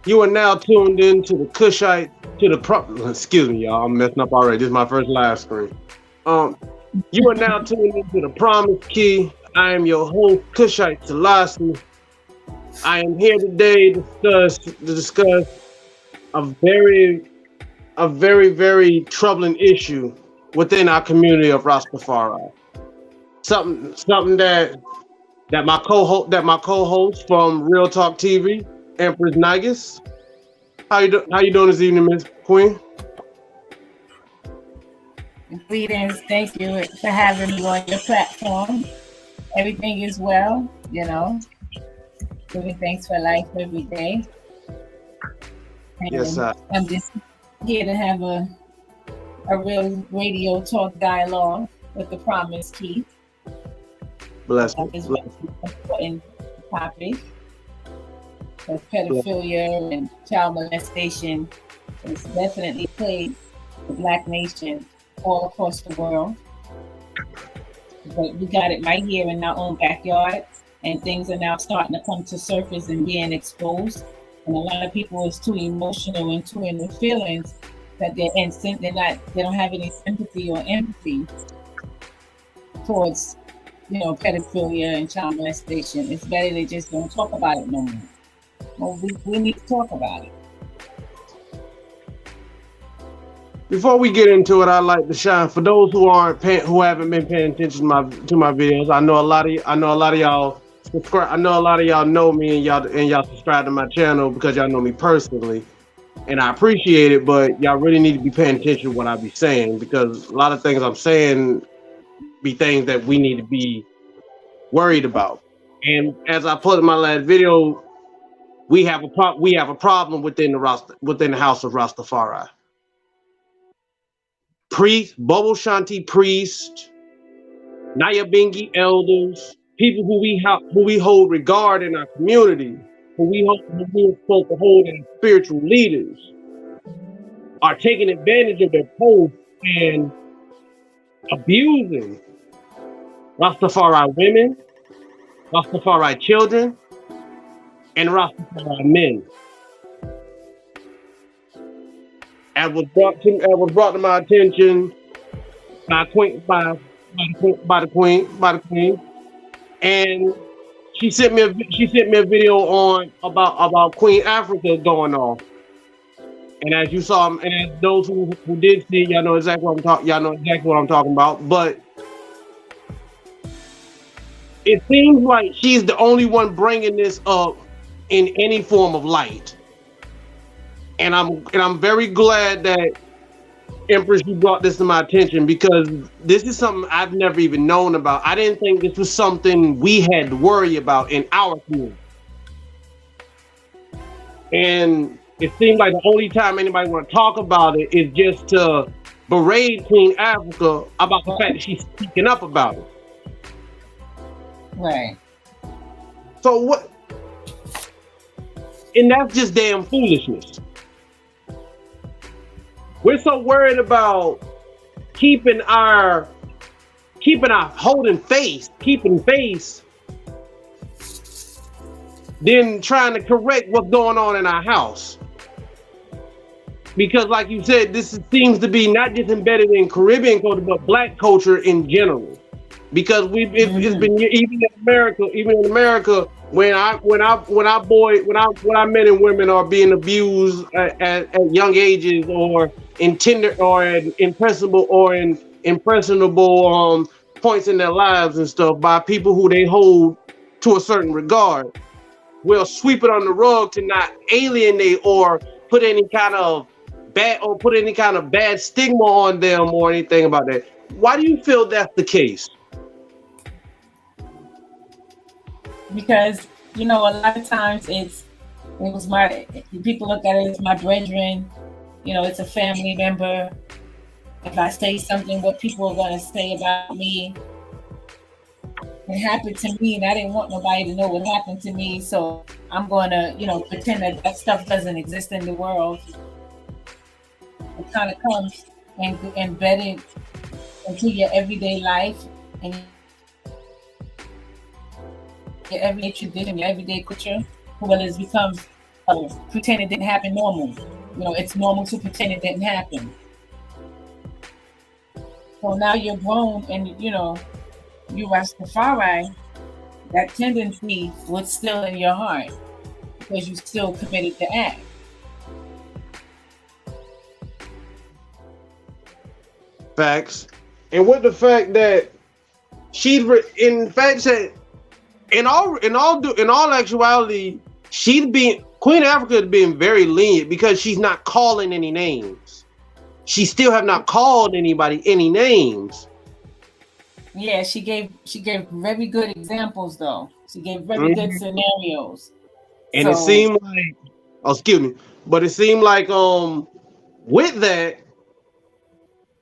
You are now tuned in to the Cushite, excuse me, y'all. I'm messing up already. This is my first live screen. Um, you are now tuned into the Promise Key. I am your host, Cushite Selassie. I am here today to discuss a very, very troubling issue within our community of Rastafari. Something that my co-host from Real Talk TV, Empress Nigis. How you doing this evening, Miss Queen? Greetings. Thank you for having me on your platform. Everything is well, Giving thanks for life every day. And Yes, sir. I'm just here to have a real radio talk dialogue with the Promise Key. Bless me. It's an important topic. Because pedophilia and child molestation is definitely plagued the Black nation all across the world. But we got it right here in our own backyard, and things are now starting to come to surface and being exposed. And a lot of people is too emotional and too in their feelings that they don't have any sympathy or empathy towards pedophilia and child molestation. It's better they just don't talk about it no more. Well, we need to talk about it. Before we get into it, I'd like to shine for those who haven't been paying attention to my videos. I know a lot of y'all subscribe. I know a lot of y'all know me and y'all subscribe to my channel because y'all know me personally, and I appreciate it. But y'all really need to be paying attention to what I be saying, because a lot of things I'm saying be things that we need to be worried about. And as I put in my last video, we have a problem within the house of Rastafari. Bobo Shanti priest, Nyahbinghi elders, people who we hold regard in our community, who we are supposed to hold as spiritual leaders, are taking advantage of their post and abusing Rastafari women, Rastafari children, and Rastafari men. As was brought to my attention by the queen, and she sent me a video about Queen Africa going off. And as you saw, and as those who did see, y'all know exactly what I'm talking about. But it seems like she's the only one bringing this up in any form of light. And I'm very glad that, Empress, you brought this to my attention, because this is something I've never even known about. I didn't think this was something we had to worry about in our community. And it seems like the only time anybody want to talk about it is just to berate Queen Africa about the fact that she's speaking up about it. Right. So what? And that's just damn foolishness. We're so worried about keeping keeping face, then trying to correct what's going on in our house. Because like you said, seems to be not just embedded in Caribbean culture, but Black culture in general. Because it's been even in America, when men and women are being abused at young ages, or in tender or in impressionable points in their lives and stuff, by people who they hold to a certain regard, we'll sweep it on the rug to not alienate or put any kind of bad stigma on them or anything about that. Why do you feel that's the case? Because a lot of times people look at it as my brethren, it's a family member. If I say something, what people are going to say about me. It happened to me, and I didn't want nobody to know what happened to me, so I'm going to pretend that stuff doesn't exist in the world. It kind of comes and embedded into your everyday life and your everyday tradition, your everyday culture, well, it becomes pretend it didn't happen normal. It's normal to pretend it didn't happen. So now you're grown and, you Rastafari, that tendency was still in your heart because you still committed the act. Facts. And with the fact that in all actuality, Queen Africa is being very lenient because she's not calling any names. She still have not called anybody any names. Yeah, she gave very good examples though. She gave very good scenarios. And it seemed like, excuse me, but it seemed like with that,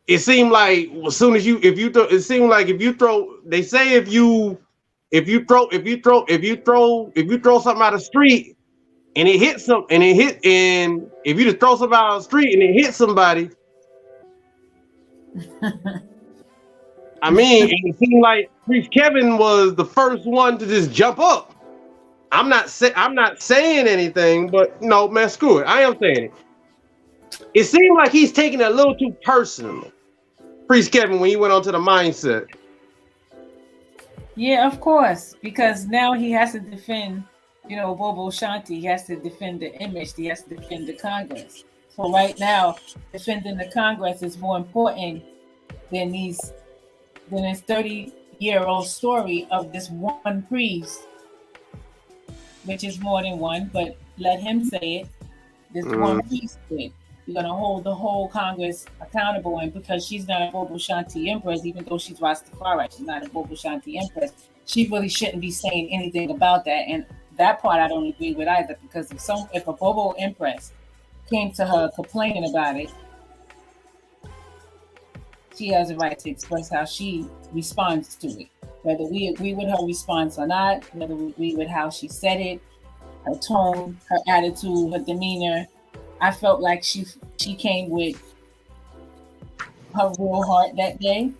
it seemed like as soon as it seemed like if you throw, they say if you throw something out of the street and it hits and if you just throw something out of the street and it hits somebody, I mean, it seemed like Priest Kevin was the first one to just jump up. I'm not saying anything, but no, man, screw it. I am saying it. It seemed like he's taking it a little too personal, Priest Kevin, when he went onto the mindset. Yeah, of course, because now he has to defend, Bobo Shanti. He has to defend the image. He has to defend the Congress. So right now, defending the Congress is more important than this 30-year-old story of this one priest, which is more than one, but let him say it. This one priest did. You're going to hold the whole Congress accountable, and because she's not a Bobo Shanti Empress, even though she's Rastafari, she's not a Bobo Shanti Empress, she really shouldn't be saying anything about that. And that part I don't agree with either, because if a Bobo Empress came to her complaining about it, she has a right to express how she responds to it. Whether we agree with her response or not, whether we agree with how she said it, her tone, her attitude, her demeanor, I felt like she came with her real heart that day.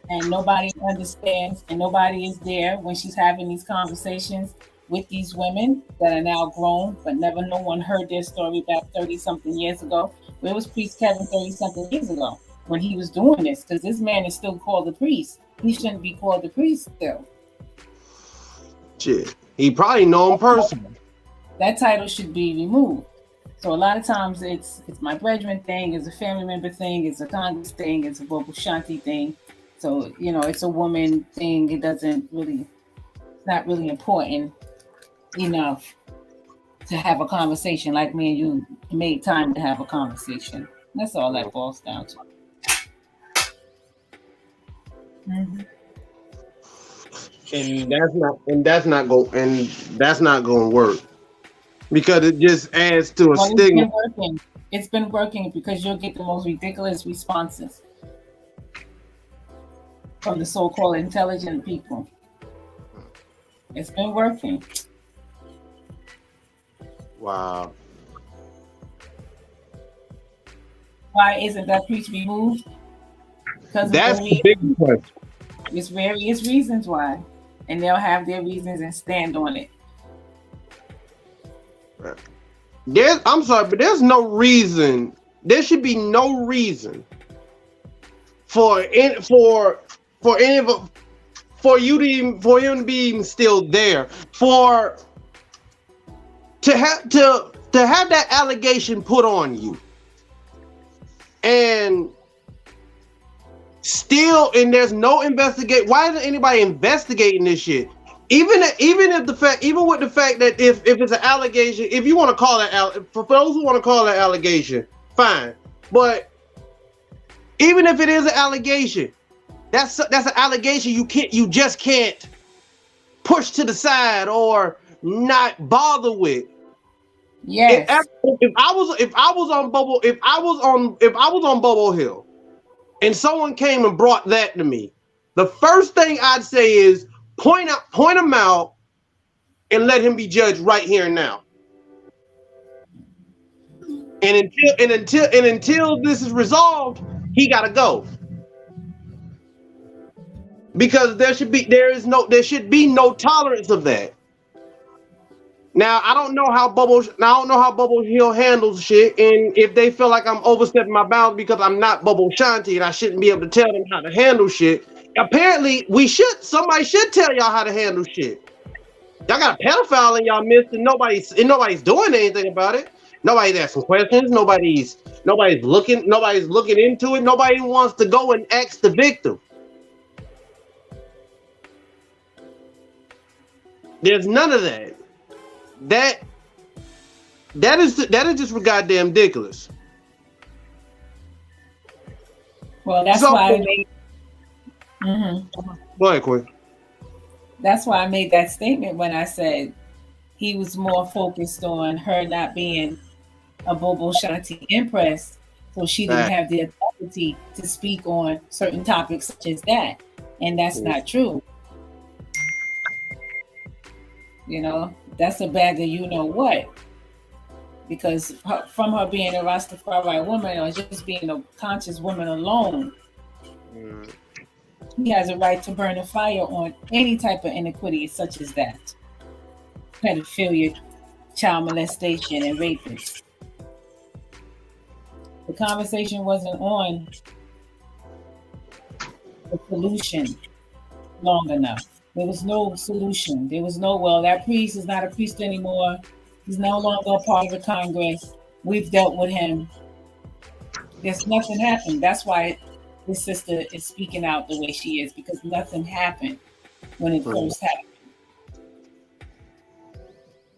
And nobody understands and nobody is there when she's having these conversations with these women that are now grown, but no one heard their story back 30-something years ago. Where was Priest Kevin 30-something years ago when he was doing this? Because this man is still called the priest. He shouldn't be called the priest still. Shit. He probably know him personally. That title should be removed. So a lot of times it's my brethren thing, it's a family member thing, it's a Congress thing, it's a Bobo Shanti thing. So, it's a woman thing. It's not really important enough to have a conversation like me and you made time to have a conversation. That's all that boils down to. Mm-hmm. And that's not going to work, because it just adds to a stigma. It's been working because you'll get the most ridiculous responses from the so-called intelligent people. It's been working. Wow. Why isn't that priest removed? Because that's the big question. There's various reasons why, and they'll have their reasons and stand on it. I'm sorry, but there's no reason. There should be no reason for him to be even still there, to have that allegation put on you, and there's no investigate. Why isn't anybody investigating this shit? Even with the fact that if it's an allegation, if you want to call it for those who want to call it allegation, fine. But even if it is an allegation, that's an allegation you just can't push to the side or not bother with. Yes. If I was on Bobo Hill, and someone came and brought that to me, the first thing I'd say is point him out and let him be judged right here and now. And until this is resolved, he gotta go. Because there should be no tolerance of that. Now I don't know how Bubble Hill handles shit, and if they feel like I'm overstepping my bounds because I'm not Bubble Shanti and I shouldn't be able to tell them how to handle shit. Apparently, somebody should tell y'all how to handle shit. Y'all got a pedophile in y'all midst, and nobody's doing anything about it. Nobody's asking questions. Nobody's looking into it. Nobody wants to go and ask the victim. There's none of that. That is just goddamn ridiculous. Well, that's why I made. Go ahead, Quinn. That's why I made that statement when I said he was more focused on her not being a Bobo Shanti Empress, so she didn't have the authority to speak on certain topics such as that, and that's not true. You know, that's a bag of you know what. Because from her being a Rastafari woman or just being a conscious woman alone, he has a right to burn a fire on any type of iniquity such as that. Pedophilia, child molestation, and rapists. The conversation wasn't on the solution long enough. There was no solution. There was no, well, that priest is not a priest anymore. He's no longer a part of the Congress. We've dealt with him. There's nothing happened. That's why his sister is speaking out the way she is, because nothing happened when it first happened.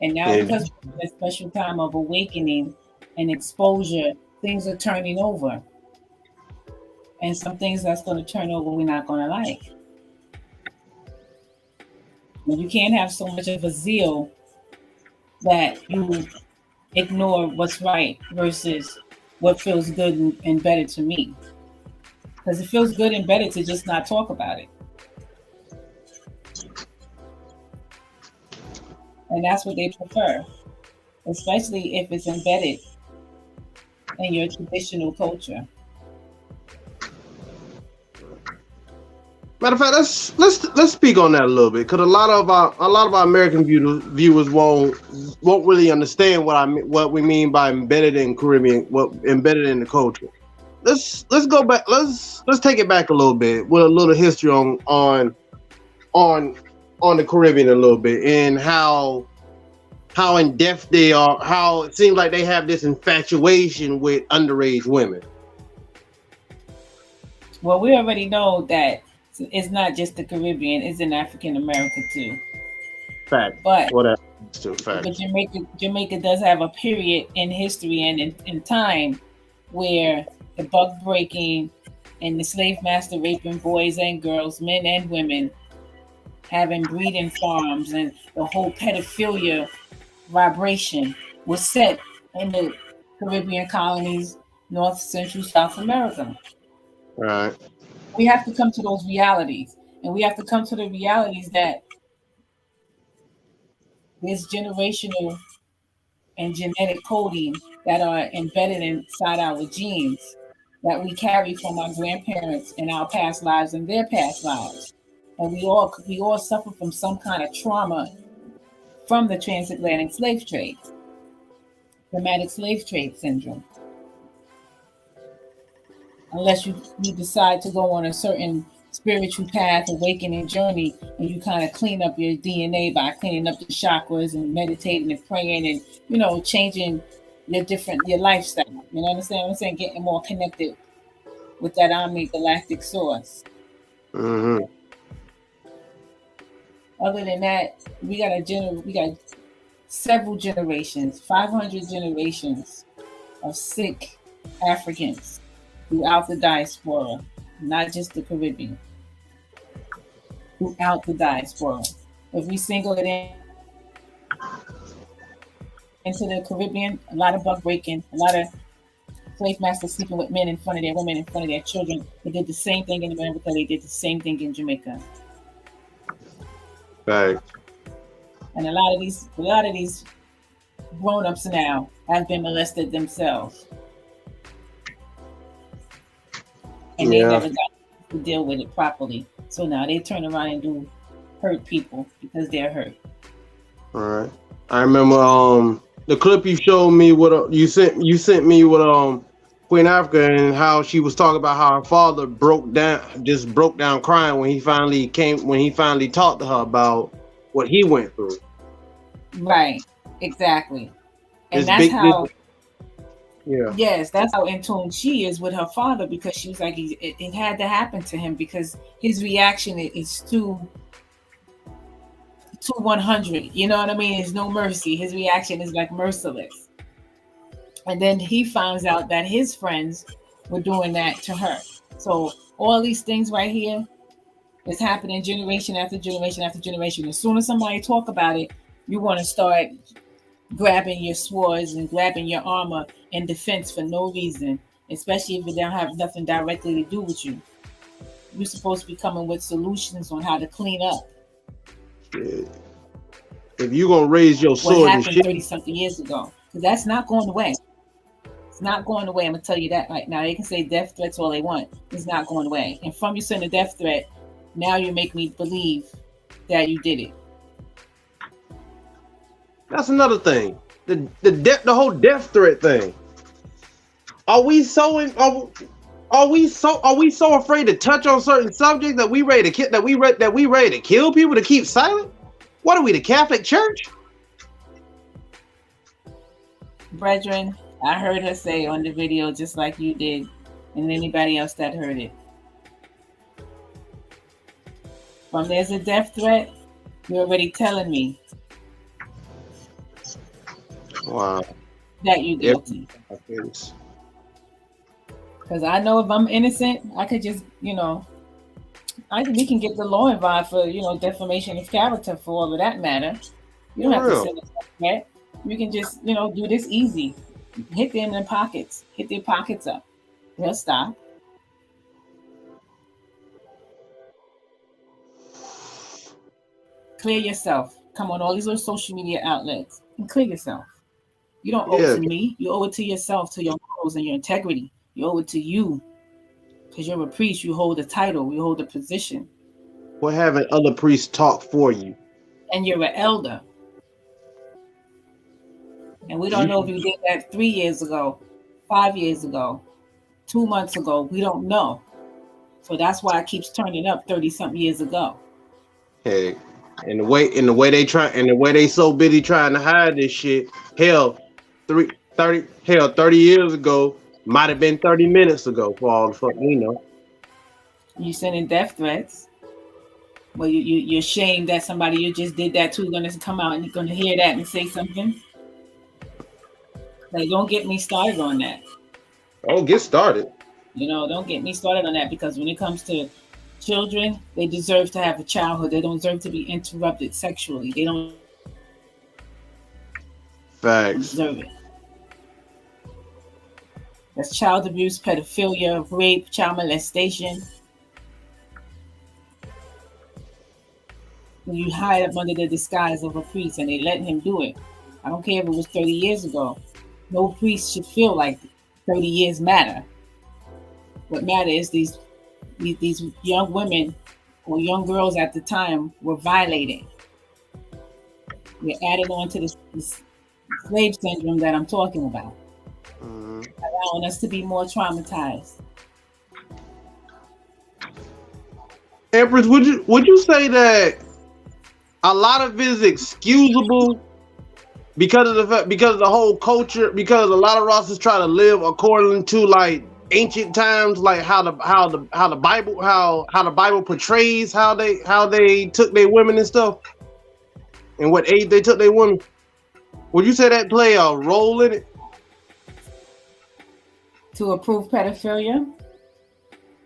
And now because of that special time of awakening and exposure, things are turning over. And some things that's going to turn over we're not going to like. And you can't have so much of a zeal that you ignore what's right versus what feels good and better to me. Because it feels good and better to just not talk about it. And that's what they prefer, especially if it's embedded in your traditional culture. Matter of fact, let's speak on that a little bit, because a lot of our American viewers won't really understand what we mean by embedded in Caribbean, what embedded in the culture. Let's go back. Let's take it back a little bit with a little history on the Caribbean a little bit, and how in depth they are. How it seems like they have this infatuation with underage women. Well, we already know that. It's not just the Caribbean; it's in African America too. Fact. But fact. But Jamaica does have a period in history and in time where the buck breaking and the slave master raping boys and girls, men and women, having breeding farms, and the whole pedophilia vibration was set in the Caribbean colonies, North, Central, South America. Right. We have to come to those realities, and we have to come to the realities that there's generational and genetic coding that are embedded inside our genes that we carry from our grandparents in our past lives and their past lives. And we all suffer from some kind of trauma from the transatlantic slave trade, traumatic slave trade syndrome. Unless you decide to go on a certain spiritual path, awakening journey, and you kind of clean up your DNA by cleaning up the chakras and meditating and praying and, changing your lifestyle. You understand what I'm saying? Getting more connected with that Omni Galactic source. Mm-hmm. Other than that, we got several generations, 500 generations of sick Africans throughout the diaspora, not just the Caribbean, throughout the diaspora. If we single it into the Caribbean, a lot of buck breaking, a lot of slave masters sleeping with men in front of their women, in front of their children. They did the same thing in America. They did the same thing in Jamaica. Right. And a lot of these grown-ups now have been molested themselves. And they never got to deal with it properly. So now they turn around and do hurt people because they're hurt. All right. I remember the clip you showed me with you sent me with Queen Africa and how she was talking about how her father broke down crying when he finally talked to her about what he went through. Right, exactly. And This that's big this, how, yeah. yes, that's how in tune she is with her father, because she was like, it had to happen to him because his reaction is too 100. You know what I mean? There's no mercy. His reaction is like merciless. And then he finds out that his friends were doing that to her. So all these things right here is happening generation after generation after generation. As soon as somebody talk about it, you want to start grabbing your swords and grabbing your armor in defense for no reason, especially if it don't have nothing directly to do with you. You're supposed to be coming with solutions on how to clean up if you're gonna raise your what sword and happened shit, 30-something years ago. Because that's not going away. It's not going away. I'm going to tell you that right now. They can say death threats all they want. It's not going away. And from you send a death threat, now you make me believe that you did it. that's another thing. The whole death threat thing. Are we so afraid to touch on certain subjects that we ready to kill people to keep silent? What are we, the Catholic Church? Brethren, I heard her say on the video just like you did, and anybody else that heard it. From there's a death threat, you're already telling me Wow. that you're guilty. Because I know if I'm innocent, I could just, we can get the law involved for, defamation of character for all of that matter. You don't have to send a death threat. You can just, do this easy. Hit them in their pockets. Hit their pockets up. They'll stop. Clear yourself. Come on all these little social media outlets and clear yourself. You don't owe it to me. You owe it to yourself, to your morals and your integrity. You owe it to you. Because you're a priest. You hold a title. You hold a position. We're having other priests talk for you. And you're an elder. And we don't know if you did that 3 years ago, 5 years ago, 2 months ago. We don't know. So that's why it keeps turning up 30-something years ago. Hey, and the way they so busy trying to hide this shit, 30 years ago might have been 30 minutes ago for all the fuck we know. You sending death threats. Well, you're ashamed that somebody you just did that to is going to come out and you're going to hear that and say something. Like, don't get me started on that. Oh, get started. Don't get me started on that, because when it comes to children, they deserve to have a childhood. They don't deserve to be interrupted sexually. They don't deserve it. That's child abuse, pedophilia, rape, child molestation. When you hide up under the disguise of a priest and they letting him do it. I don't care if it was 30 years ago. No priest should feel like 30 years matter. What matters is these young women or young girls at the time were violated. We're adding on to this slave syndrome that I'm talking about. Allowing us to be more traumatized. Empress, would you say that a lot of it is excusable because of the whole culture, because a lot of Rastas try to live according to like ancient times, like how the Bible portrays how they took their women and stuff, and what age they took their women? Would you say that play a role in it? To approve pedophilia?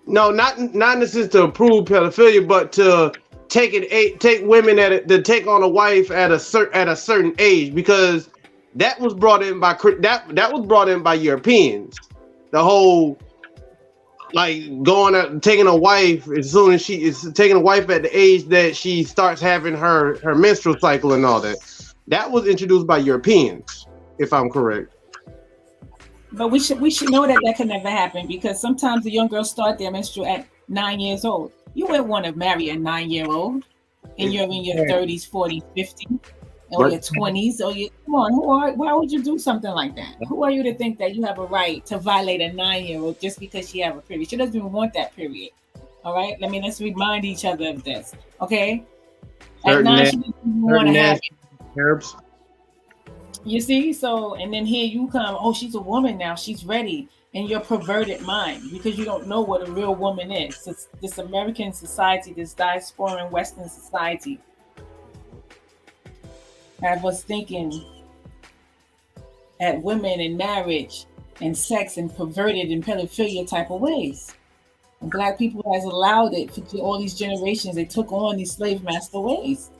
No, not in the sense to approve pedophilia, but to take women to take on a wife at a certain age, because that was brought in by Europeans. The whole like taking a wife as soon as she is taking a wife at the age that she starts having her menstrual cycle and all that. That was introduced by Europeans, if I'm correct. But we should know that can never happen, because sometimes the young girls start their menstrual at 9 years old. You wouldn't want to marry a 9-year-old, and you're in your 30s, 40s, 50s, or your 20s, or you come on, why would you do something like that? Who are you to think that you have a right to violate a 9-year-old just because she have a period? She doesn't even want that period. All right, let's remind each other of this. Okay, at Certain 9 nasty, she doesn't even want certain to have nasty herbs. You see, so and then here you come. Oh, she's a woman now. She's ready in your perverted mind because you don't know what a real woman is. This American society, this diaspora Western society, have us thinking at women and marriage and sex and perverted and pedophilia type of ways. And Black people has allowed it for all these generations. They took on these slave master ways.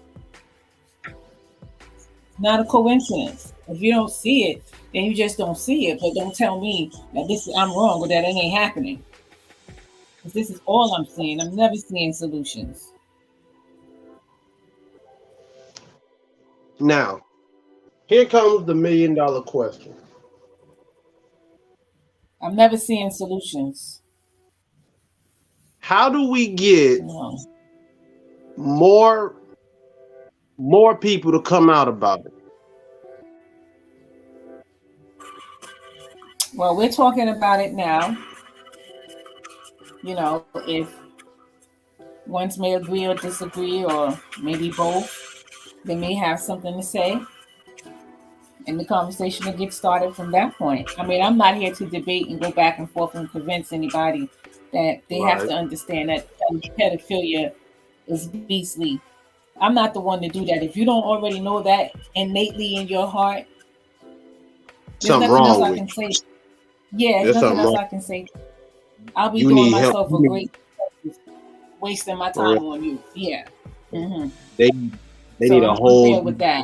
Not a coincidence. If you don't see it, then you just don't see it. But don't tell me that I'm wrong or that it ain't happening. Because this is all I'm seeing. I'm never seeing solutions. Now, here comes the $1 million question. I'm never seeing solutions. How do we get more people to come out about it? Well, we're talking about it now. If ones may agree or disagree, or maybe both, they may have something to say. And the conversation will get started from that point. I mean, I'm not here to debate and go back and forth and convince anybody that they have to understand that pedophilia is beastly. I'm not the one to do that. If you don't already know that innately in your heart, there's nothing else I can say. Yeah, there's nothing else I can say. I'll be doing myself a great service, wasting my time on you. Yeah. Mm-hmm. They need a whole with that.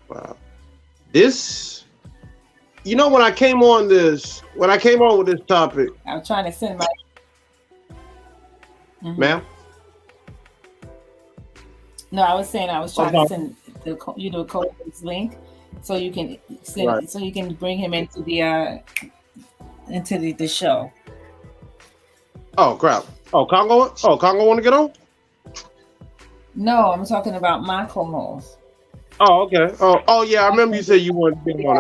Wow. This, when I came on with this topic, I'm trying to send my ma'am. No, I was saying I was trying to send the co-host link so you can send so you can bring him into the show. Oh crap! Oh Congo want to get on? No, I'm talking about my co-host. Oh, okay. Oh yeah, I remember you said you wanted to be on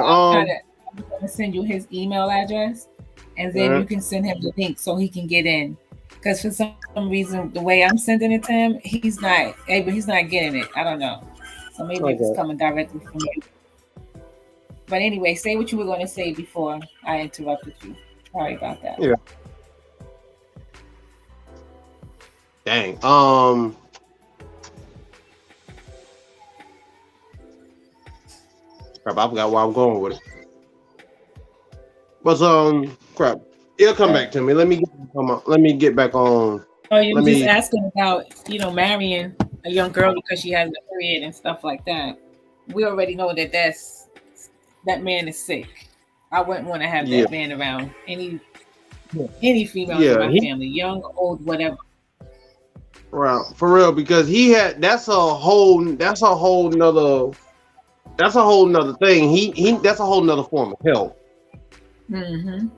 it. I'm gonna send you his email address, and then you can send him the link so he can get in. Because for some reason, the way I'm sending it to him, he's not getting it. I don't know. So maybe it's coming directly from you. But anyway, say what you were going to say before I interrupted you. Sorry about that. Yeah. Dang. Crap, I forgot where I'm going with it. But crap, it'll come back to me. Let me get back on. Oh, you were just asking about marrying a young girl because she has a period and stuff like that. We already know that man is sick. I wouldn't want to have that man around any female in my family, young, old, whatever. Right, for real, because that's a whole nother thing. That's a whole nother form of hell. Mm-hmm.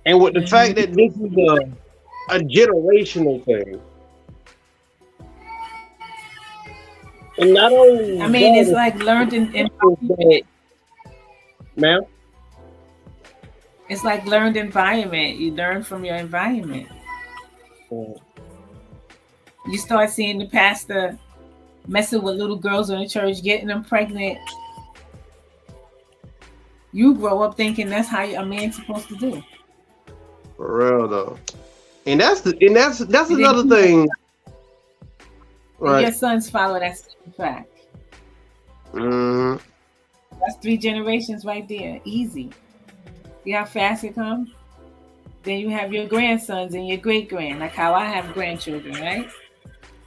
And with the fact that this is a generational thing, and not only it's like learned in ma'am. It's like learned environment. You learn from your environment. You start seeing the pastor messing with little girls in the church, getting them pregnant. You grow up thinking that's how a man's supposed to do. For real though, and that's another thing. Right. Your sons follow that same track. Mm-hmm. That's 3 generations right there, easy. See how fast it comes? Then you have your grandsons and your great-grand, like how I have grandchildren, right?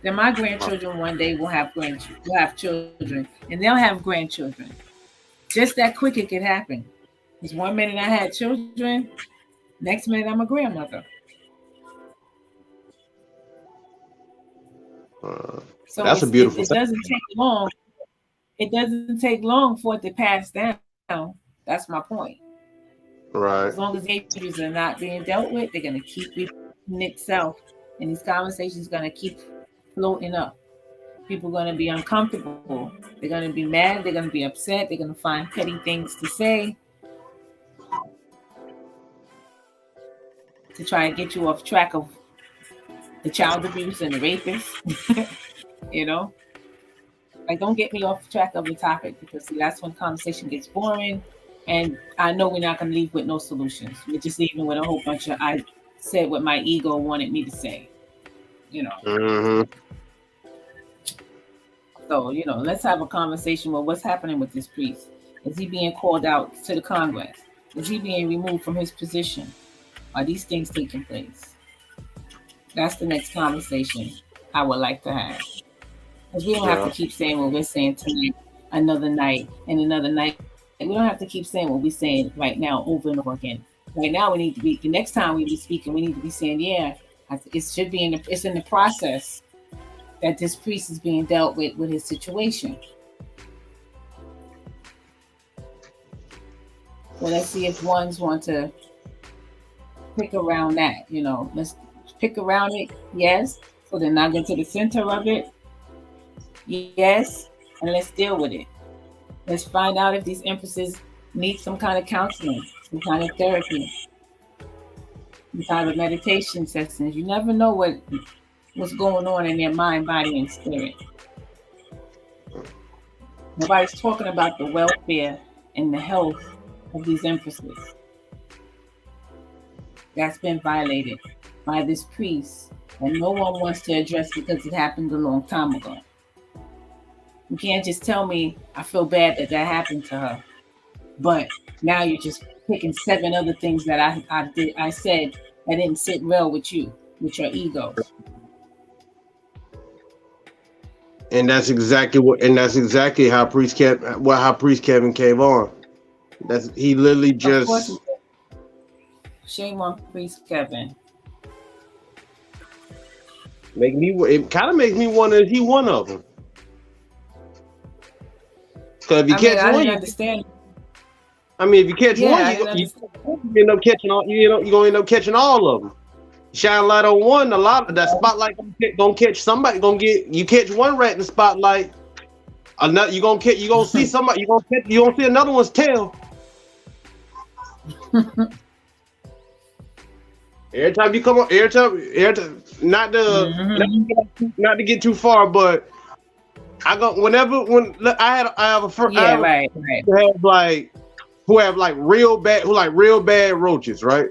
Then my grandchildren one day will have children, and they'll have grandchildren. Just that quick it could happen. Because one minute I had children, next minute I'm a grandmother. So that's a beautiful thing. It doesn't take long. It doesn't take long for it to pass down. That's my point. Right. As long as the issues are not being dealt with, they're going to keep repeating itself. And these conversations are going to keep floating up. People are going to be uncomfortable. They're going to be mad. They're going to be upset. They're going to find petty things to say to try and get you off track of the child abuse and the rapist. You know? Like, don't get me off track of the topic, because that's when conversation gets boring. And I know we're not going to leave with no solutions. We're just leaving with a whole bunch of, I said what my ego wanted me to say. You know? Mm-hmm. So, you know, let's have a conversation with what's happening with this priest. Is he being called out to the Congress? Is he being removed from his position? Are these things taking place? That's the next conversation I would like to have. Because we don't have to keep saying what we're saying tonight, another night, and another night. And we don't have to keep saying what we're saying right now over and over again. Right now, we need to be, the next time we be speaking, we need to be saying, yeah, it should be it's in the process that this priest is being dealt with his situation. Well, let's see if ones want to pick around that, you know. Let's pick around it, yes. So they're not going to the center of it, yes. And let's deal with it. Let's find out if these empresses need some kind of counseling, some kind of therapy, some kind of meditation sessions. You never know what's going on in their mind, body, and spirit. Nobody's talking about the welfare and the health of these empresses. That's been violated by this priest, and no one wants to address because it happened a long time ago. You can't just tell me I feel bad that happened to her, but now you're just picking 7 other things that I said that didn't sit well with you, with your ego. And that's exactly how Priest Kevin came on. He literally just shame on Priest Kevin. It kind of makes me wonder, is he one of them? Because if you catch one, understand. I mean, if you catch one, you end up catching all. You're gonna end up catching all of them. Shine light on one, a lot of that spotlight gonna catch somebody. You catch one rat in the spotlight, another you gonna see somebody. You gonna see another one's tail. Every time you come on, every time, not to get too far, but I have a friend, who have real bad roaches, right?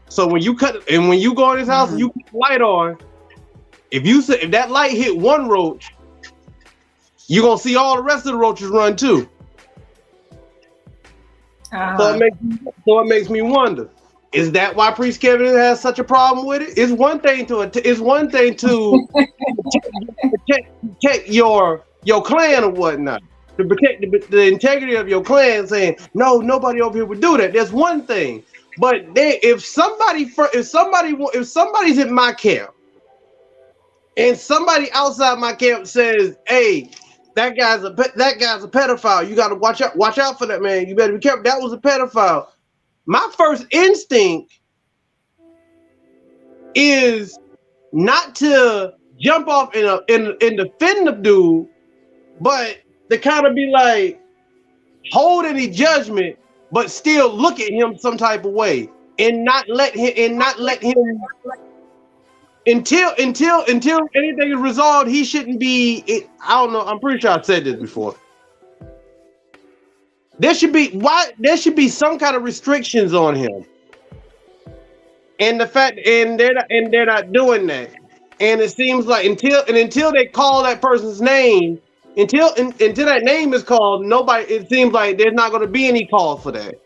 So when you go in his house and you put the light on, if that light hit one roach, you're gonna see all the rest of the roaches run too. So it makes me wonder: is that why Priest Kevin has such a problem with it? It's one thing to protect your clan or whatnot, to protect the integrity of your clan, saying no, nobody over here would do that. That's one thing. But if somebody's in my camp and somebody outside my camp says, "Hey, that guy's a pedophile. You got to watch out for that man. You better be careful. That was a pedophile." My first instinct is not to jump off and defend the dude, but to kind of be like, hold any judgment, but still look at him some type of way, and not let him until anything is resolved. He shouldn't be. I don't know. I'm pretty sure I've said this before. There should be some kind of restrictions on him, and they're not doing that. And it seems like until they call that person's name, until that name is called, nobody. It seems like there's not going to be any call for that.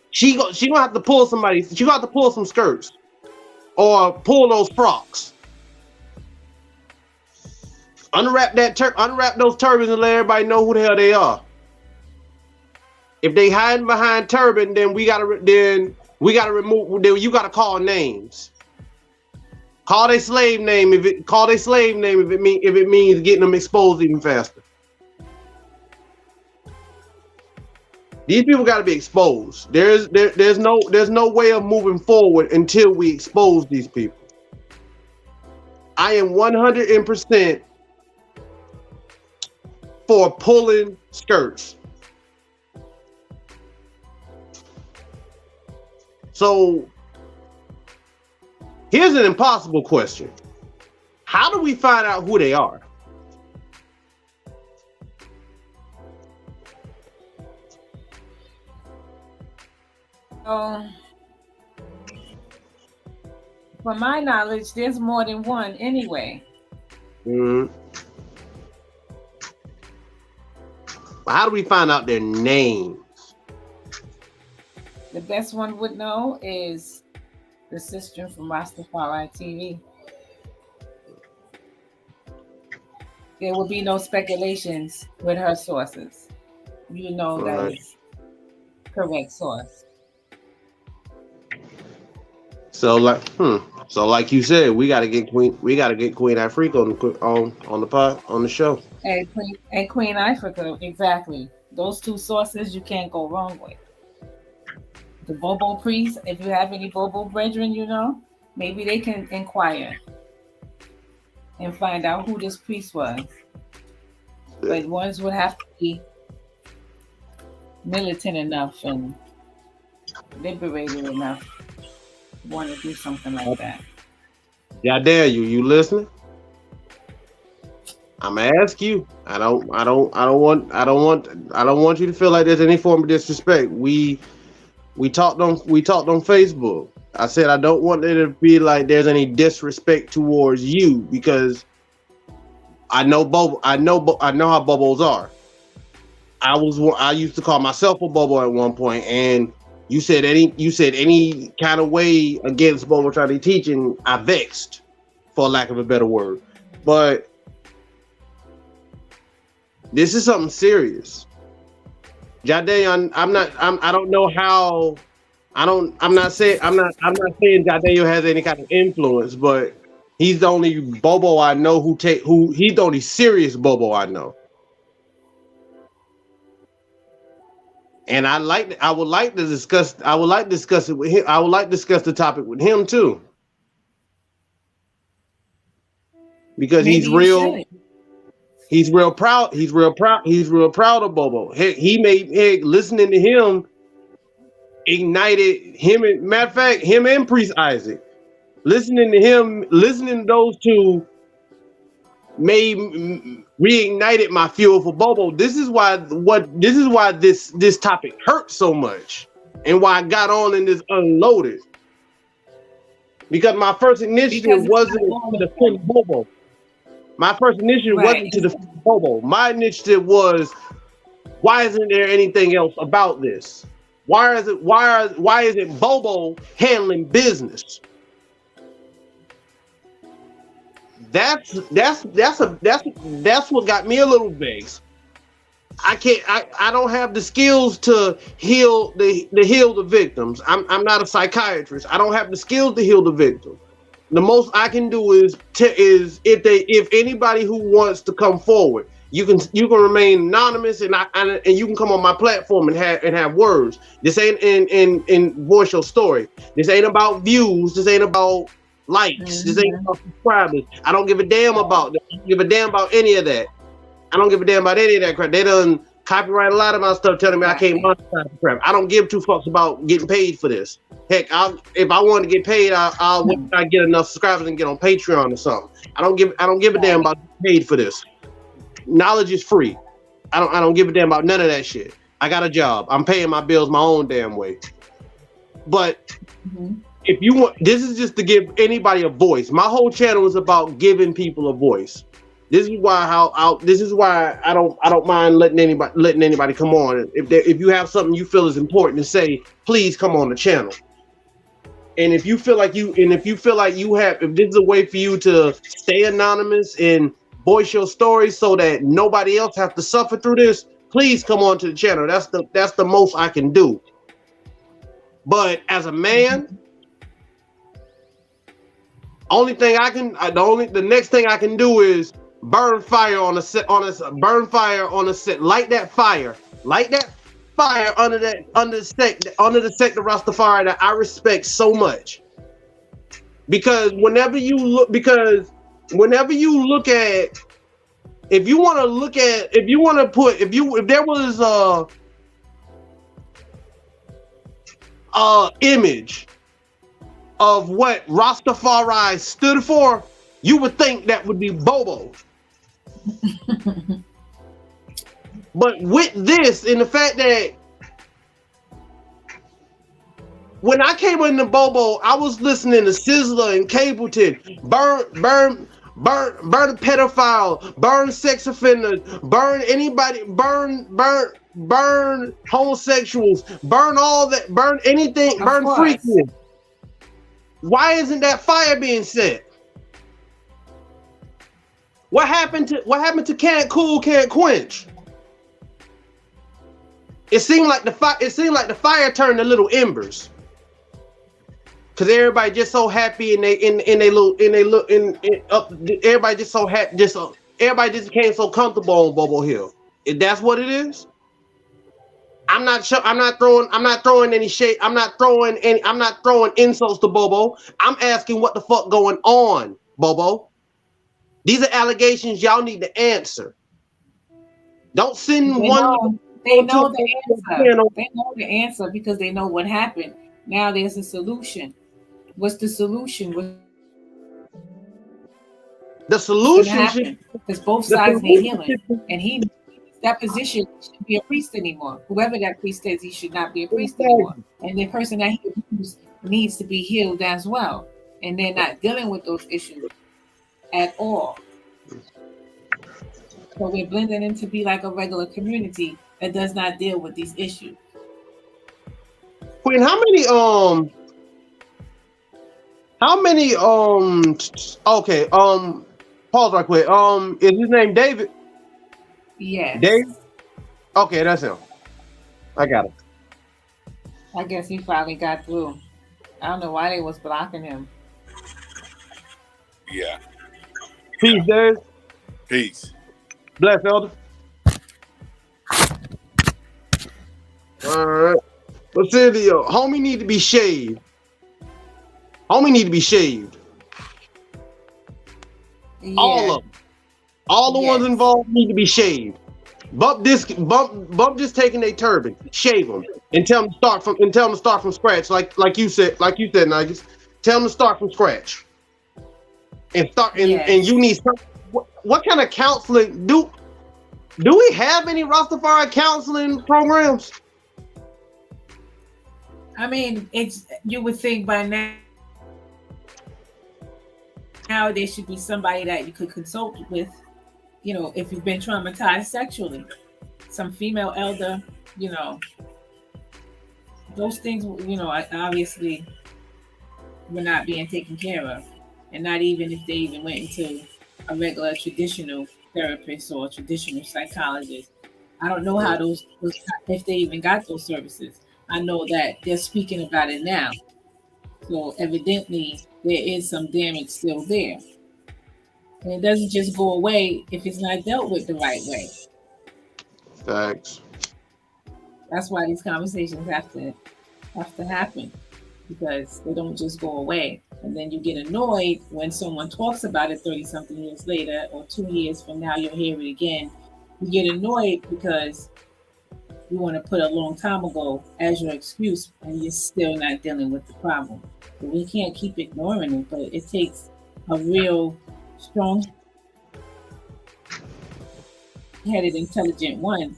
She gonna have to pull somebody. She gonna have to pull some skirts, or pull those frocks. Unwrap those turbans and let everybody know who the hell they are. If they hiding behind turban, then we gotta remove. Then you gotta call names. Call their slave name if it means getting them exposed even faster. These people got to be exposed. There's no way of moving forward until we expose these people. I am 100% for pulling skirts. So here's an impossible question. How do we find out who they are? From my knowledge, there's more than one anyway. Mm-hmm. How do we find out their names? The best one would know is the sister from Rastafari TV. There will be no speculations with her sources. You know that is correct source. So like you said, we gotta get Queen Africa on the show. And Queen Africa, exactly. Those two sources you can't go wrong with. The Bobo priest, if you have any Bobo brethren, maybe they can inquire and find out who this priest was. But ones would have to be militant enough and liberated enough to want to do something like that. Yeah, I dare you. You listening? I'm gonna ask you. I don't want you to feel like there's any form of disrespect. We talked on Facebook. I said I don't want it to be like there's any disrespect towards you because I know Bobo. I know how Bobos are. I used to call myself a Bobo at one point, and you said any kind of way against Bobo trying to teaching, I vexed, for lack of a better word. But this is something serious. Jade, I'm not saying Jade has any kind of influence, but he's the only Bobo I know he's the only serious Bobo I know. And I would like to discuss it with him. I would like to discuss the topic with him too. Because he's real proud. He's real proud of Bobo. Listening to him ignited him. Matter of fact, him and Priest Isaac. Listening to those two reignited my fuel for Bobo. This is why this topic hurt so much, and why I got on in this unloaded. Because my first initiative wasn't to defend Bobo. My first initiative wasn't to defend Bobo. My initiative was, why isn't there anything else about this? Why isn't Bobo handling business? That's what got me a little vexed. I don't have the skills to heal the victims. I'm not a psychiatrist. I don't have the skills to heal the victim. The most I can do is if anybody who wants to come forward, you can remain anonymous and you can come on my platform and have words. This ain't in voice your story. This ain't about views. This ain't about likes. Mm-hmm. This ain't about subscribers. I don't give a damn about that. I don't give a damn about any of that. I don't give a damn about any of that crap. They done copyright a lot of my stuff telling me I can't monetize the crap. I don't give two fucks about getting paid for this. Heck, if I want to get paid, I'll get enough subscribers and get on Patreon or something. I don't give a damn about getting paid for this. Knowledge is free. I don't give a damn about none of that shit. I got a job. I'm paying my bills my own damn way. But if you want, this is just to give anybody a voice. My whole channel is about giving people a voice. This is why I don't mind letting anybody come on. If you have something you feel is important to say, please come on the channel. And if this is a way for you to stay anonymous and voice your story so that nobody else has to suffer through this, please come on to the channel. That's the most I can do. But as a man, the next thing I can do is burn fire on a set, light that fire fire under the sect of Rastafari that I respect so much. Because whenever you look at, if there was a image of what Rastafari stood for, you would think that would be Bobo. But with this, and the fact that when I came into Bobo, I was listening to Sizzler and Cableton, burn a pedophile, burn sex offenders, burn anybody, burn homosexuals, burn all that, burn anything, burn freaking. Why isn't that fire being set? What happened to can't cool, can't quench? It seemed like the fire turned to little embers. Cause everybody just so happy everybody just so happy, everybody just became so comfortable on Bobo Hill. If that's what it is, I'm not sure. I'm not throwing any shade. I'm not throwing insults to Bobo. I'm asking what the fuck going on, Bobo. These are allegations y'all need to answer. Don't send one. They know the answer. They know the answer because they know what happened. Now there's a solution. What's the solution? The solution, because both sides need healing, and that position shouldn't be a priest anymore. Whoever that priest is, he should not be a priest anymore. And the person that he abused needs to be healed as well. And they're not dealing with those issues at all. So we're blending in to be like a regular community that does not deal with these issues. Queen, how many okay, pause right quick. Is his name David? Yes. David? Okay, that's him. I got it. I guess he finally got through. I don't know why they was blocking him. Yeah. Peace, Dave. Peace. Bless, Elder. All right. But Cynthia, homie need to be shaved. Homie need to be shaved. Yeah. All of them. All the ones involved need to be shaved. Bump just taking their turban, shave them, and tell them to start from scratch, like you said, Nigis. Tell them to start from scratch. And you need some, what kind of counseling do we have any Rastafari counseling programs? I mean, you would think by now there should be somebody that you could consult with, you know, if you've been traumatized sexually, some female elder, you know, those things, you know, obviously were not being taken care of. And not even if they even went into a regular traditional therapist or traditional psychologist. I don't know how those if they even got those services. I know that they're speaking about it now. So evidently there is some damage still there. And it doesn't just go away if it's not dealt with the right way. Thanks. That's why these conversations have to happen, because they don't just go away. And then you get annoyed when someone talks about it 30-something years later, or 2 years from now, you'll hear it again. You get annoyed because you want to put a long time ago as your excuse, and you're still not dealing with the problem. So we can't keep ignoring it, but it takes a real strong-headed, intelligent one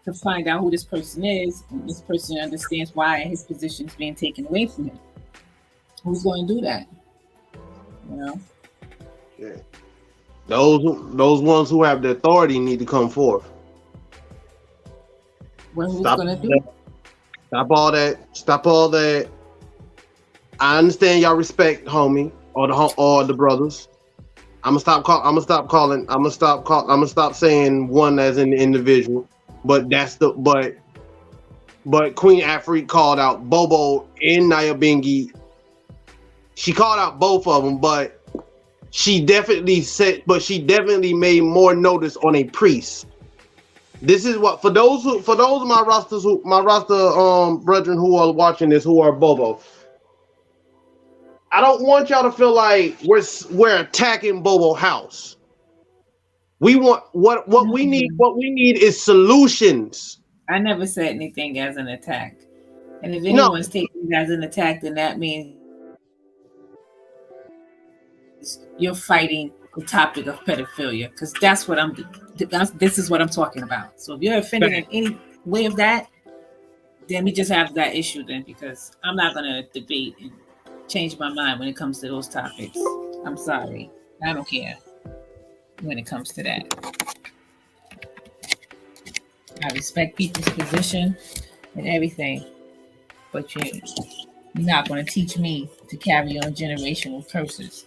to find out who this person is, and this person understands why his position is being taken away from him. Who's going to do that? You know? Yeah. Those ones who have the authority need to come forth. Who's going to do it? Stop all that. I understand y'all respect homie or the brothers. I'm gonna stop saying one as an individual. But but Queen Afrik called out Bobo and Nyahbinghi. She called out both of them, but she definitely made more notice on a priest. This is what for those of my Rasta brethren who are watching this who are Bobo. I don't want y'all to feel like we're attacking Bobo house. We want what we need. What we need is solutions. I never said anything as an attack. And if anyone's taking it as an attack, then that means you're fighting the topic of pedophilia, because this is what I'm talking about. So if you're offended in any way of that, then we just have that issue then, because I'm not going to debate and change my mind when it comes to those topics. I'm sorry. I don't care when it comes to that. I respect people's position and everything, but you're not going to teach me to carry on generational curses.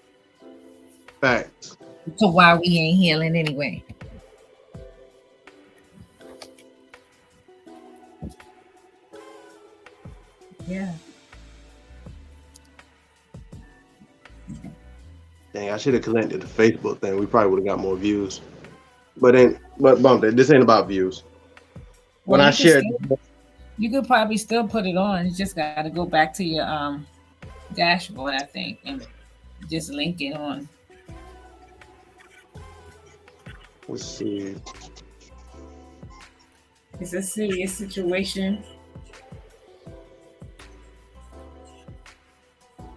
Facts. So why we ain't healing anyway? Yeah. Dang, I should have connected the Facebook thing. We probably would have got more views. But bump it. This ain't about views. When I shared, you could probably still put it on. You just got to go back to your dashboard, I think, and just link it on. Let's see. It's a serious situation.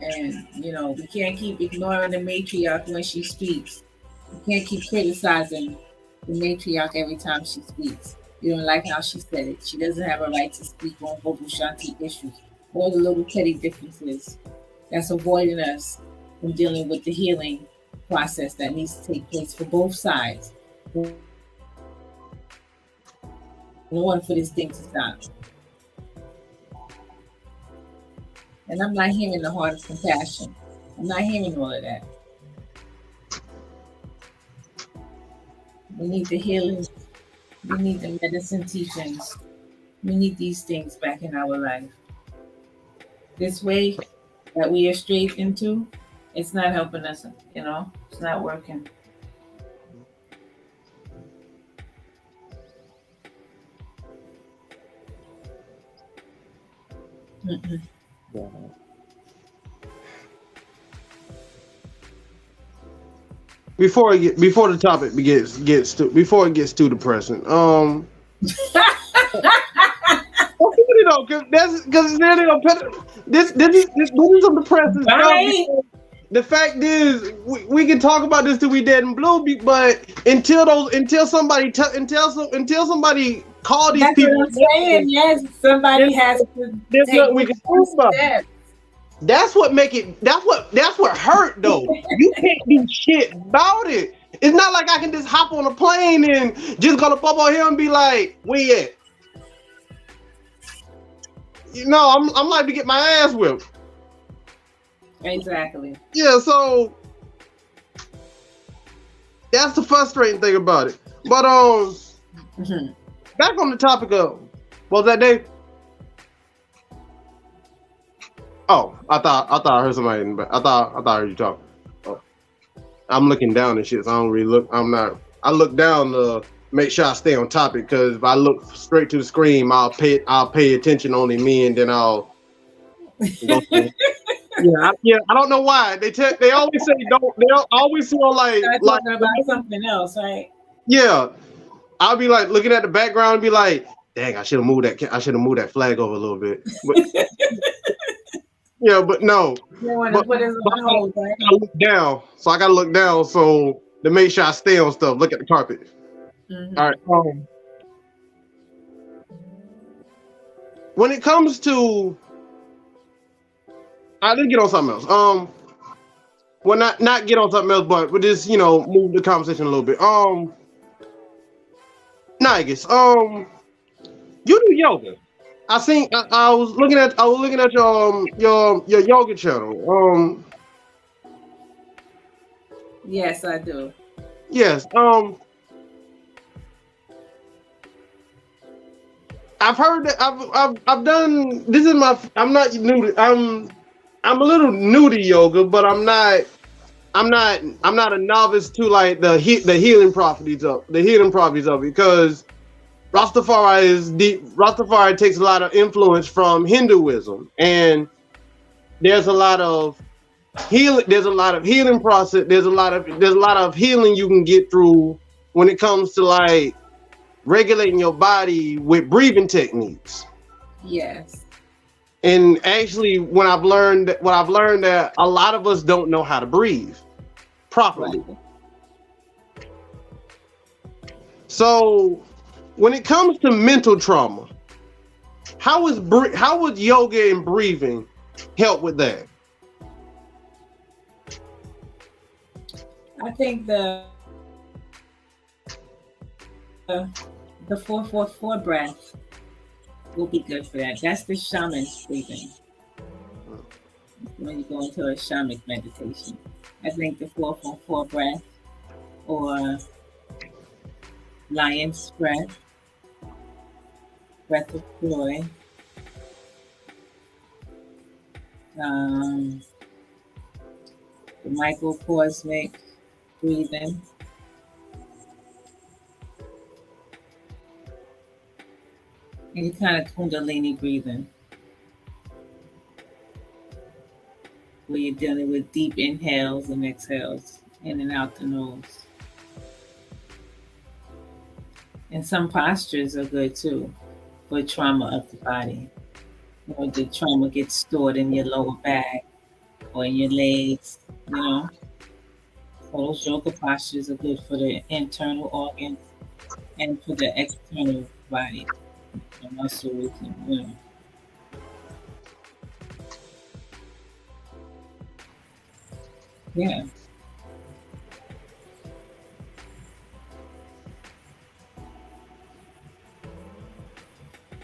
And, we can't keep ignoring the matriarch when she speaks. We can't keep criticizing the matriarch every time she speaks. You don't like how she said it. She doesn't have a right to speak on Bobo Shanti issues. All the little petty differences that's avoiding us from dealing with the healing process that needs to take place for both sides in order for this thing to stop. And I'm not hearing the heart of compassion. I'm not hearing all of that. We need the healing. We need the medicine teachings. We need these things back in our life. This way that we are straight into, it's not helping us, it's not working. Mm-mm. Before the topic before it gets too depressing, this is some depressing stuff. The fact is, we can talk about this till we dead and blue, but until somebody call these That's people, what I'm saying. Yes, somebody has to take we can talk about. That's what hurt though. You can't do shit about it. It's not like I can just hop on a plane and just go to Bobo here and be like, where you at? I'm like to get my ass whipped. Exactly. Yeah, so that's the frustrating thing about it. But back on the topic of what was that, Dave? Oh, I thought I heard somebody in the back. I thought I heard you talk. Oh. I'm looking down and shit, so I don't really look. I look down to make sure I stay on topic, because if I look straight to the screen, I'll pay attention only me, and then I'll go Yeah, I don't know why. They always say don't. They always feel like talking about something else, right? Yeah, I'll be like looking at the background and be like, dang, I should have moved that flag over a little bit. But, yeah, but no. I look down, so I gotta look down so to make sure I stay on stuff. Look at the carpet. Mm-hmm. All right. When it comes to, I did get on something else. Well, not get on something else, but we just move the conversation a little bit. Nigis, you do yoga. I think I was looking at your yoga channel. Yes, I do. Yes. I've heard that I've done. This is my. I'm not new. I'm a little new to yoga, but I'm not a novice to like the healing properties of it, because Rastafari is deep. Rastafari takes a lot of influence from Hinduism, and there's a lot of healing. There's a lot of healing process. There's a lot of healing you can get through when it comes to like regulating your body with breathing techniques. Yes. And actually, what I've learned that a lot of us don't know how to breathe properly. Right. So when it comes to mental trauma, how would yoga and breathing help with that? I think the 4-4-4 breath will be good for that. That's the shaman's breathing. When you go into a shamanic meditation, I think the 4-4-4 breath or lion's breath, breath of joy, the microcosmic breathing, any kind of kundalini breathing, where you're dealing with deep inhales and exhales in and out the nose. And some postures are good too for trauma of the body. Or the trauma gets stored in your lower back or in your legs, you know. So those yoga postures are good for the internal organs and for the external body, the muscles, and, you know. Yeah.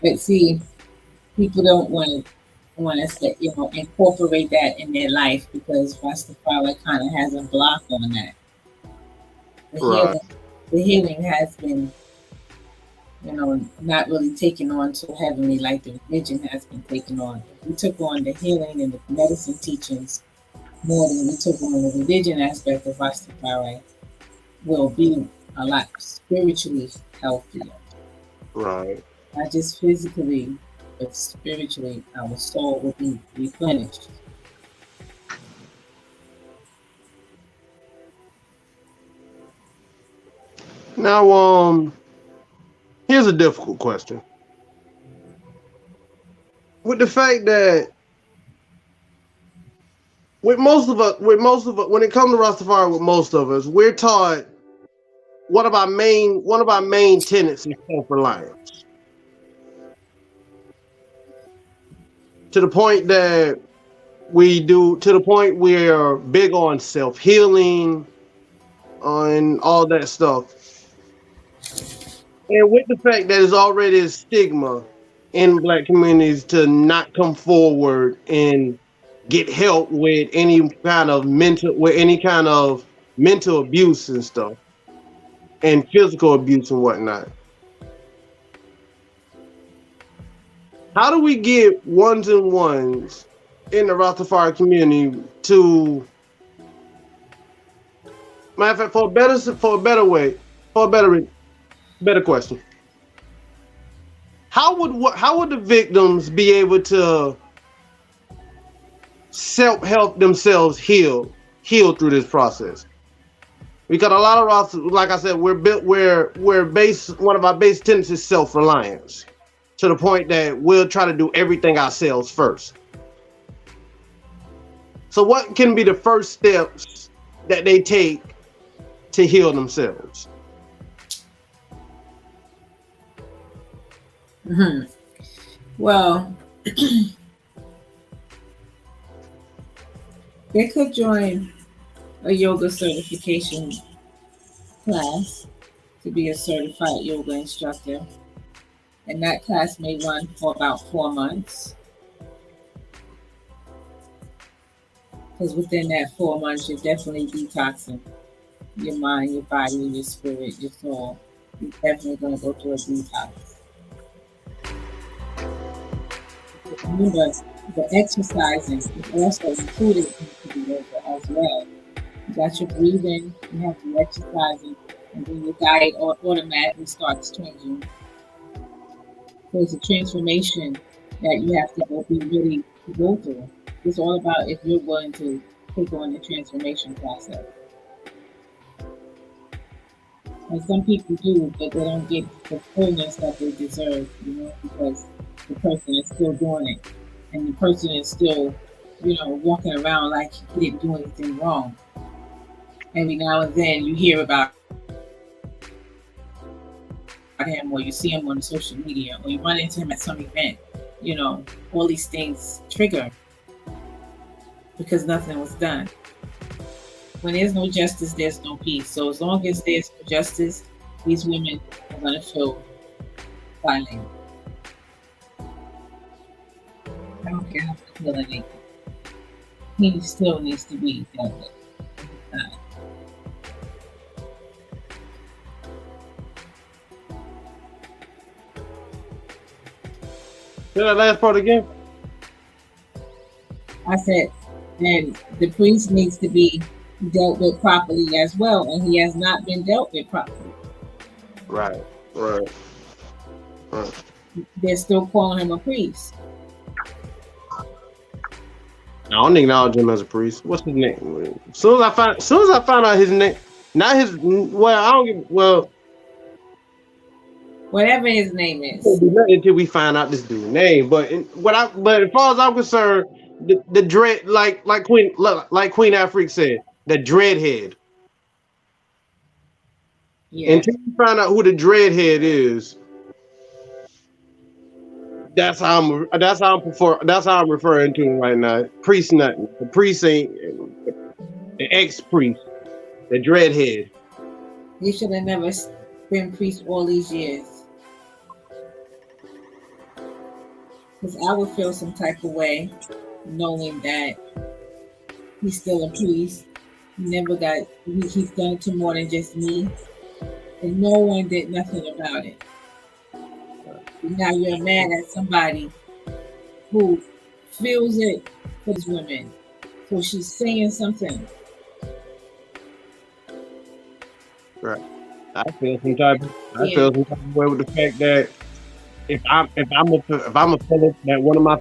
But see, people don't want to say, incorporate that in their life because Rastafari kind of has a block on that. The Right. healing, the healing has been, not really taken on so heavily like the religion has been taken on. We took on the healing and the medicine teachings more than we took on the religion aspect of Rastafari. Will be a lot spiritually healthier, Right. not just physically, but spiritually. Our soul will be replenished. Now, here's a difficult question. With the fact that when it comes to Rastafari, with most of us, we're taught one of our main tenets is self-reliance. To the point that to the point we're big on self-healing, on all that stuff. And with the fact that there's already a stigma in black communities to not come forward and get help with any kind of mental abuse and stuff and physical abuse and whatnot. How do we get ones and ones in the Rastafari community to, matter of fact, for a better question? How would the victims be able to self-help themselves heal through this process? Because a lot of us, like I said, we're based one of our base tenets is self-reliance, to the point that we'll try to do everything ourselves first. So what can be the first steps that they take to heal themselves? Mhm. Well, they could join a yoga certification class to be a certified yoga instructor. And that class may run for about 4 months. Because within that 4 months, you're definitely detoxing your mind, your body, your spirit, your soul. You're definitely going to go through a detox. Remember, the exercising is also included into the yoga as well. You got your breathing, you have the exercising, and then your diet automatically starts changing There's a transformation that you have to be really go through. It's all about if you're willing to take on the transformation process. And some people do, but they don't get the fullness that they deserve, because the person is still doing it. And the person is still, walking around like he didn't do anything wrong. Every now and then you hear about him, or you see him on social media, or you run into him at some event. All these things trigger because nothing was done. When there's no justice, there's no peace. So as long as there's no justice, these women are going to feel violated. I don't care how they feel anything. He still needs to be dealt with. Say that last part again. I said, and the priest needs to be dealt with properly as well, and he has not been dealt with properly. Right. They're still calling him a priest. I don't acknowledge him as a priest. What's his name? As soon as I find out his name, not his. Well, I don't give. Well, whatever his name is, until we find out this dude's name. But as far as I'm concerned, the dread, like Queen Afrique said, the dreadhead. Yeah. Until you find out who the dreadhead is, that's how I'm referring to him right now. Priest nothing. The priest ain't the ex-priest, the dreadhead. He should have never been priest all these years. Because I would feel some type of way knowing that he's still a priest. He's done it to more than just me. And no one did nothing about it. Now you're mad at somebody who feels it for these women. So she's saying something. Right. I feel some type of way with the fact that if I'm a fellow, that one of my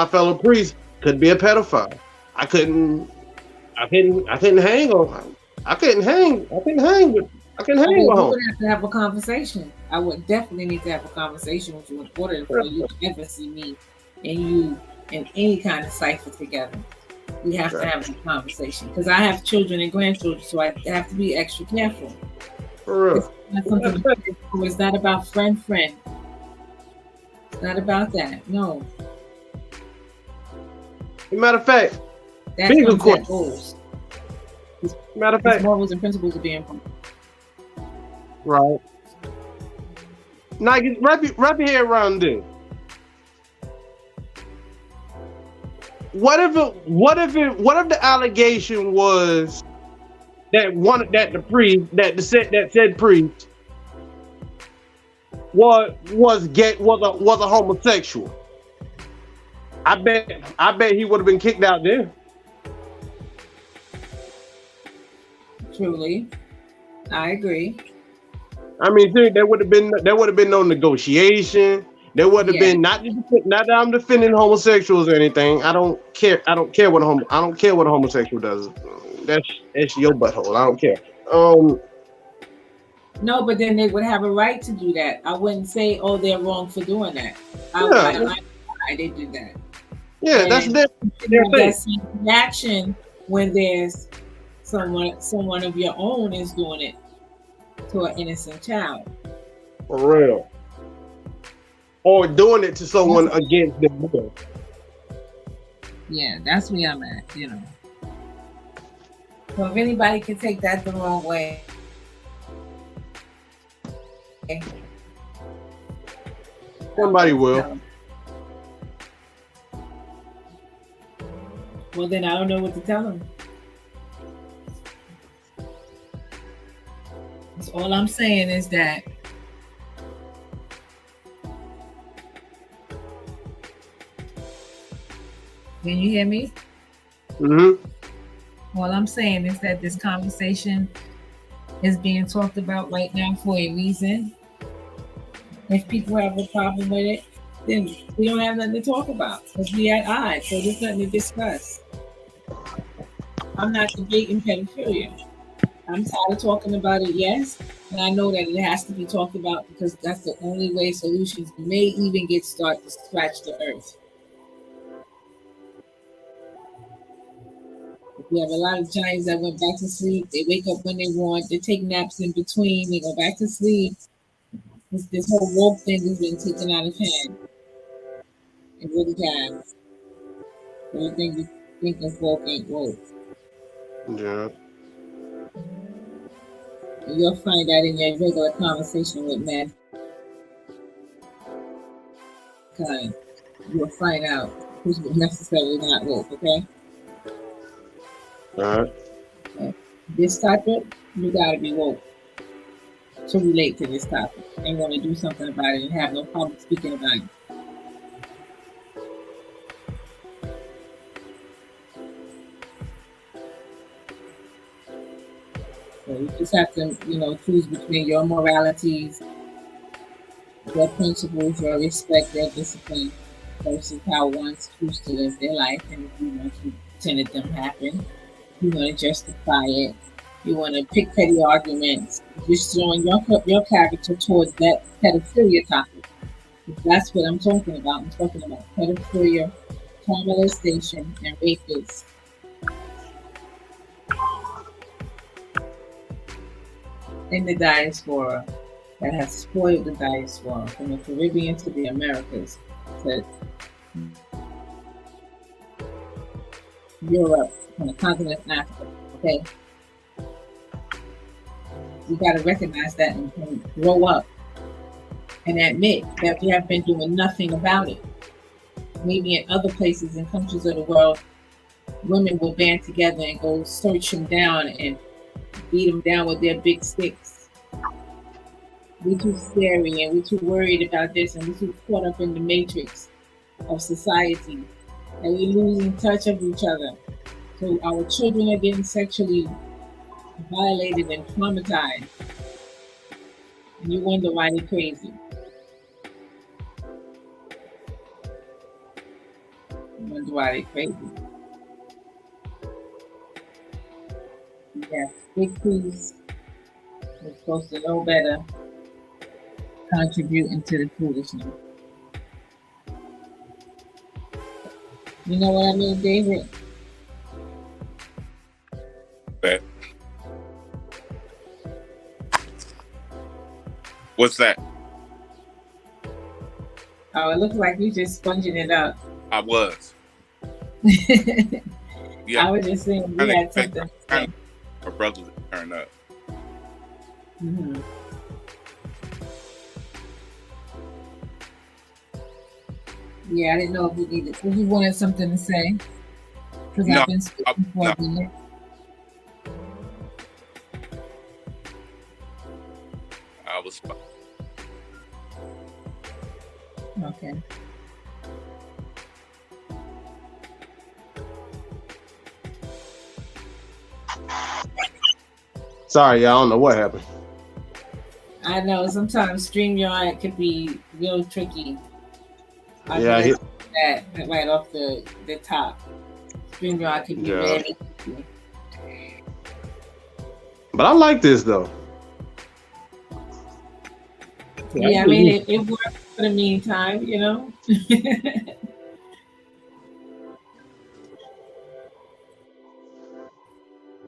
fellow priests could be a pedophile. I couldn't hang with him. We would have to have a conversation. I would definitely need to have a conversation with you in order for you to ever see me and you in any kind of cipher together. We have to have a conversation because I have children and grandchildren, so I have to be extra careful. For real. It's not about friend. It's not about that. No. Matter of fact, that's what goals. Matter of fact, morals and principles are being important. Right. Now, wrap your head around this. What if the allegation was that said priest was a homosexual? I bet he would have been kicked out there. Truly, I agree. I mean, there would have been no negotiation. There would have been not that I'm defending homosexuals or anything. I don't care what a homosexual does. That's your butthole. I don't care. No, but then they would have a right to do that. I wouldn't say, oh, they're wrong for doing that. I did do that. Yeah, and that's their reaction when there's someone of your own is doing it to an innocent child. For real. Or doing it to someone against their will. Yeah, that's where I'm at, So if anybody can take that the wrong way, somebody will. Well, then I don't know what to tell them. So all I'm saying is that can you hear me? Mm-hmm. All I'm saying is that this conversation is being talked about right now for a reason. If people have a problem with it, then we don't have nothing to talk about because we at odds. So there's nothing to discuss. I'm not debating pedophilia. I'm tired of talking about it, yes. And I know that it has to be talked about because that's the only way solutions may even get started to scratch the earth. We have a lot of giants that went back to sleep. They wake up when they want. They take naps in between. They go back to sleep. This whole woke thing has been taken out of hand. It really has. Everything you think is woke ain't woke. Yeah. And you'll find that in your regular conversation with mankind. You'll find out who's necessarily not woke, okay? All right. This topic, you gotta be woke to relate to this topic and want to do something about it and have no problem speaking about it. So you just have to, choose between your moralities, your principles, your respect, your discipline, versus how one's choose to live their life. And if you want to pretend it didn't happen, you want to justify it, you want to pick petty arguments, just throwing your character towards that pedophilia topic. That's what I'm talking about. I'm talking about pedophilia, child molestation, and rapists. In the diaspora that has spoiled the diaspora from the Caribbean to the Americas to Europe, from the continent of Africa. Okay, we got to recognize that and grow up and admit that we have been doing nothing about it. Maybe in other places and countries of the world, women will band together and go search them down and beat them down with their big sticks. We're too scary and we're too worried about this and we're too caught up in the matrix of society and we're losing touch of each other. So our children are getting sexually violated and traumatized. And you wonder why they're crazy. You wonder why they're crazy. Yeah, big crews are supposed to know better, contributing to the foolishness. You know what I mean, David? That. What's that? Oh, it looks like you just sponging it up. I was. Yeah. I was just saying you had something to say. My brother turned up. Mm-hmm. Yeah, I didn't know if you needed. If you wanted something to say, because I've been speaking for a minute. I was. Okay. Sorry, y'all. I don't know what happened. I know sometimes StreamYard could be real tricky. I hit that right off the top. StreamYard could be really tricky. But I like this though. Yeah, I mean it works for the meantime, you know.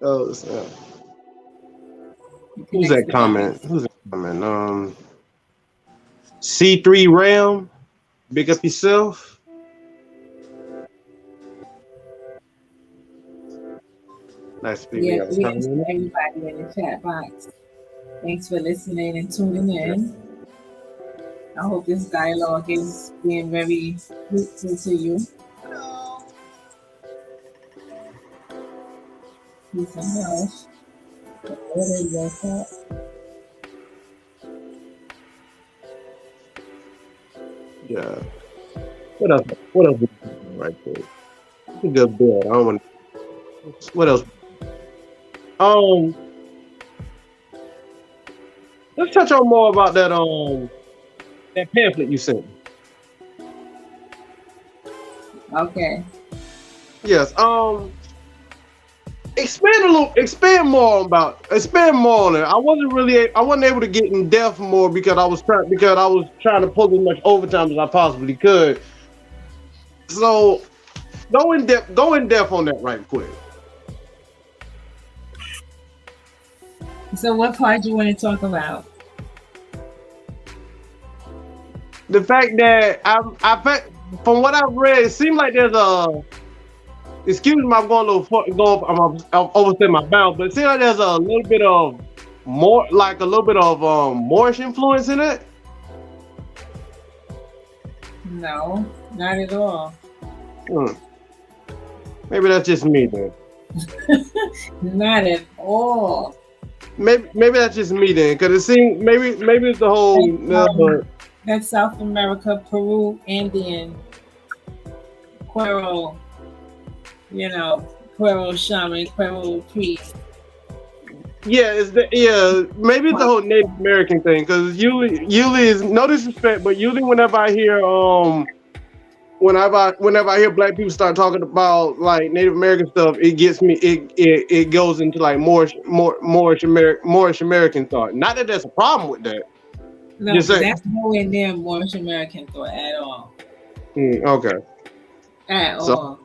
Oh, who's that comment? C3 Ram, big up yourself. Nice to yeah, everybody in the chat box. Thanks for listening and tuning in. I hope this dialogue is being very fruitful to you. Peace and health. Yeah. What else? What else? Right there. It's a good bed. I don't want. What else? Let's touch on more about that. that pamphlet you sent me. Okay. Yes. Expand more on it. I wasn't able to get in depth more because I was trying to pull as much overtime as I possibly could. So go in depth on that right quick. So what part do you want to talk about? The fact that from what I've read, it seems like there's a. Excuse me, I'm going a little. I'm overstaying my bounds, but it seems like there's a little bit of Moorish influence in it. No, not at all. Maybe that's just me then. Not at all. Maybe that's just me then, because it seems maybe it's the whole. That's South America, Peru, Indian, Quero, Quero shaman, Quero priest. Yeah, maybe it's the whole Native American thing, because usually is no disrespect, but usually whenever I hear black people start talking about like Native American stuff, it gets me. It goes into like Moorish American thought. Not that there's a problem with that. No, that's nowhere near Moorish American thought at all. Okay. At all.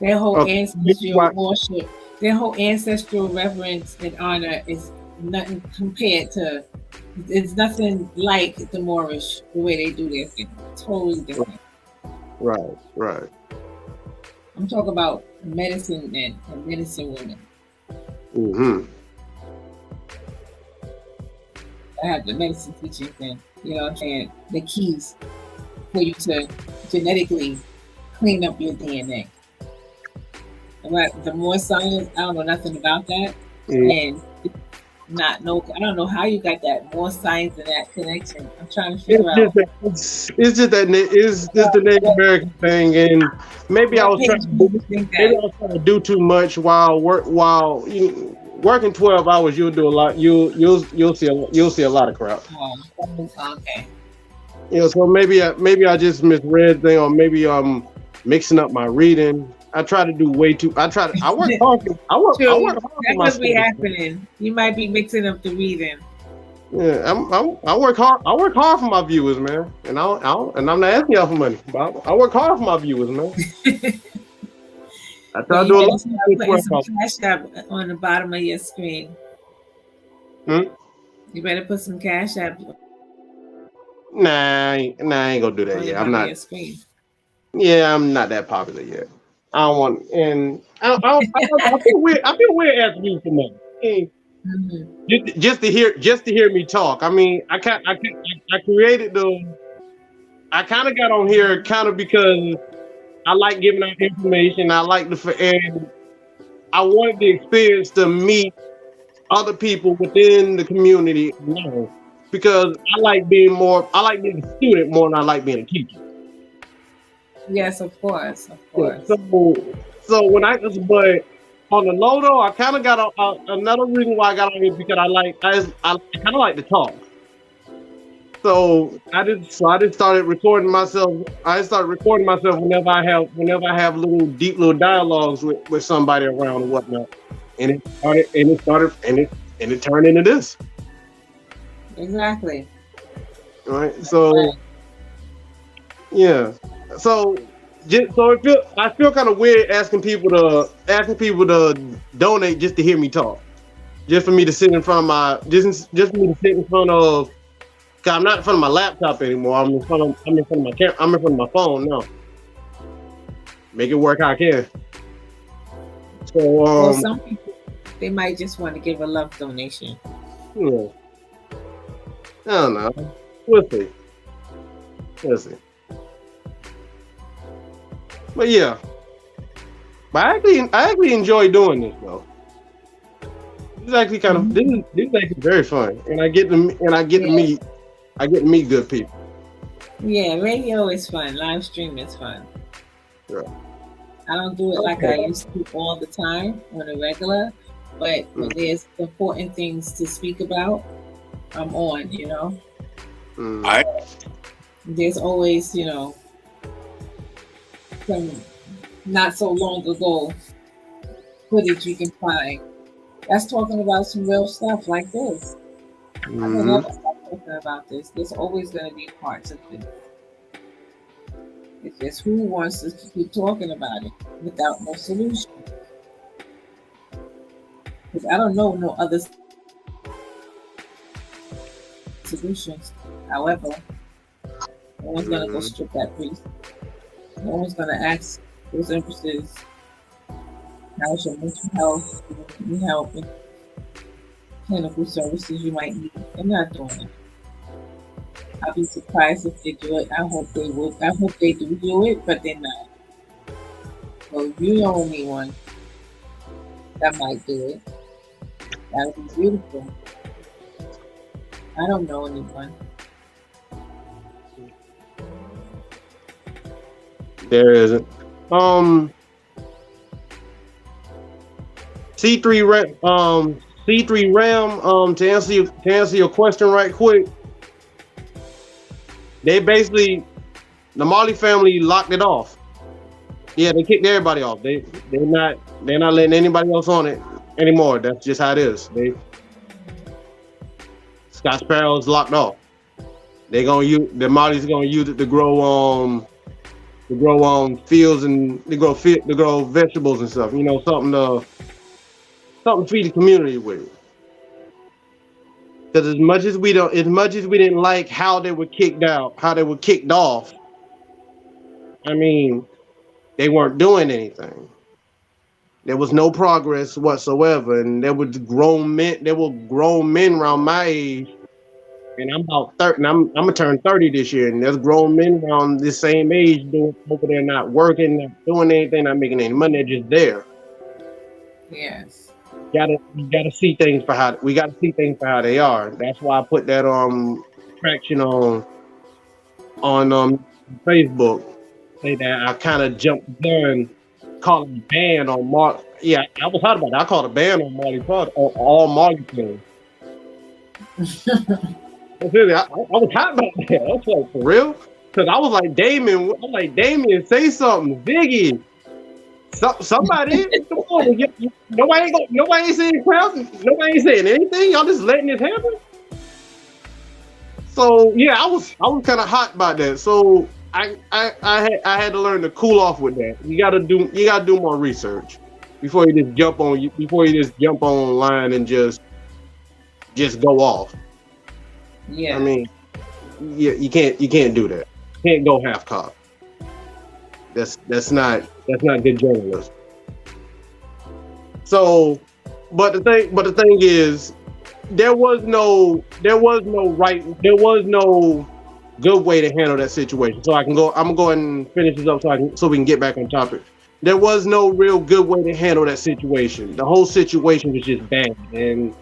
Their whole ancestral worship, their whole ancestral reverence and honor is nothing compared to. It's nothing like the Moorish, the way they do their thing. Totally different. Right. I'm talking about medicine men and medicine women. Mm-hmm. I have the medicine teaching thing, you know what I'm saying? The keys for you to genetically clean up your DNA. But the more science, I don't know nothing about that. And I don't know how you got that more science and that connection. I'm trying to figure out. It's just the Native American thing, and maybe I was trying to do too much while working 12 hours. You'll do a lot. You'll see a lot of crap. Oh, okay. So maybe I just misread thing, or maybe I'm mixing up my reading. I try to do way too. I work hard. I work hard. That must be happening. You might be mixing up the reading. Yeah, I work hard. I work hard for my viewers, man. And I'm not asking y'all for money, but I work hard for my viewers, man. I try to do a lot. Put some cash app on the bottom of your screen. You better put some cash app. Nah, I ain't gonna do that yet. I'm not. Yeah, I'm not that popular yet. I don't want, and I feel weird. I feel weird asking you for money. Just to hear me talk. I mean, I created I kind of got on here kind of because I like giving out information. I like and I wanted the experience to meet other people within the community, because I like being a student more than I like being a teacher. Yes, of course. Yeah, so but on the low though, I kind of got another reason why I got on here, because I kind of like to talk. So I just started recording myself. I started recording myself whenever I have deep little dialogues with somebody around and whatnot, and it turned into this. Exactly. Right. So yeah. So I feel kind of weird asking people to donate just to hear me talk, just for me to sit in front of cause I'm not in front of my laptop anymore. I'm in front of my camera. I'm in front of my phone now. Make it work how I can. So some people, they might just want to give a love donation. Yeah. I don't know. We'll see. But yeah, I actually enjoy doing this though. This is actually this is actually very fun, and I get to meet good people. Yeah, radio is fun. Live stream is fun. Yeah. I don't do it like I used to all the time on a regular, but when there's important things to speak about, I'm on. There's always, you know, some not so long ago footage you can find. That's talking about some real stuff like this. I will never stop talking about this. There's always going to be parts of this. It's just who wants us to keep talking about it without no solution. Because I don't know no other solutions. However, no one's going to go strip that priest. No one's going to ask those empresses, how's your mental health? You need help and clinical services you might need. They're not doing it. I'll be surprised if they do it. I hope they would. I hope they do it, but they're not. So you know anyone that might do it, that would be beautiful. I don't know anyone. There isn't. C3 Ram. To answer your question right quick. They basically, the Marley family locked it off. Yeah, they kicked everybody off. They're not letting anybody else on it anymore. That's just how it is. Scott Sparrow is locked off. The Marley's gonna use it to grow fields and to grow vegetables and stuff. You know, something to feed the community with. Because as much as we didn't like how they were kicked off, I mean, they weren't doing anything. There was no progress whatsoever, and there were grown men around my age, and I'm about 30. And I'm gonna turn 30 this year, and there's grown men around this same age doing over there, not working, not doing anything, not making any money. They're just there. Yes. We gotta see things for how they are. That's why I put that traction on Facebook. Say that I kind of jumped there and called a ban on Mark. Yeah, I was hot about that. I called a ban on Marley Pod on all Marley things. Really, I was hot about that. I was like, for real? Because I was like, Damien, say something, Biggie. Somebody, come on, nobody ain't saying crowds, nobody ain't saying anything. Y'all just letting this happen. So yeah, I was kind of hot about that. So I had to learn to cool off with that. You gotta do more research before you just jump online and just go off. Yeah. I mean, you can't do that. You can't go half cocked. That's not good journalism. So, but the thing is, there was no good way to handle that situation. So I'm gonna go ahead and finish this up so we can get back on topic. There was no real good way to handle that situation. The whole situation was just bad, and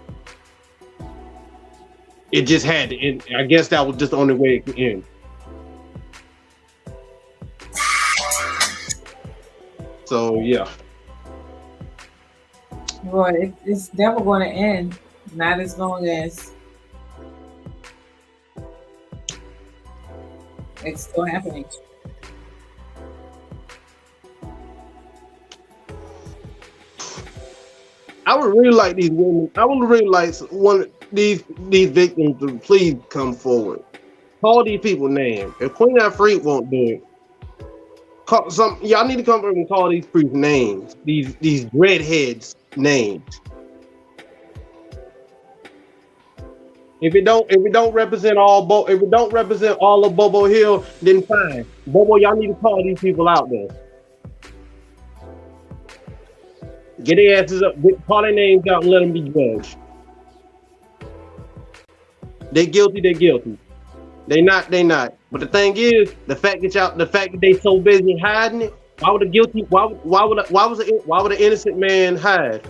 it just had to end. I guess that was just the only way it could end. So yeah. Well, it's never going to end. Not as long as it's still happening. I would really like these women. I would really like one of these victims to please come forward. Call these people names. If Queen Afreet won't do it, y'all need to come over and call these priests names. These redheads names. If it don't represent all of Bobo Hill, then fine. Bobo, y'all need to call these people out there. Get their asses up, call their names out, and let them be judged. They guilty. They not. But the thing is, the fact that they so busy hiding it, why would an innocent man hide?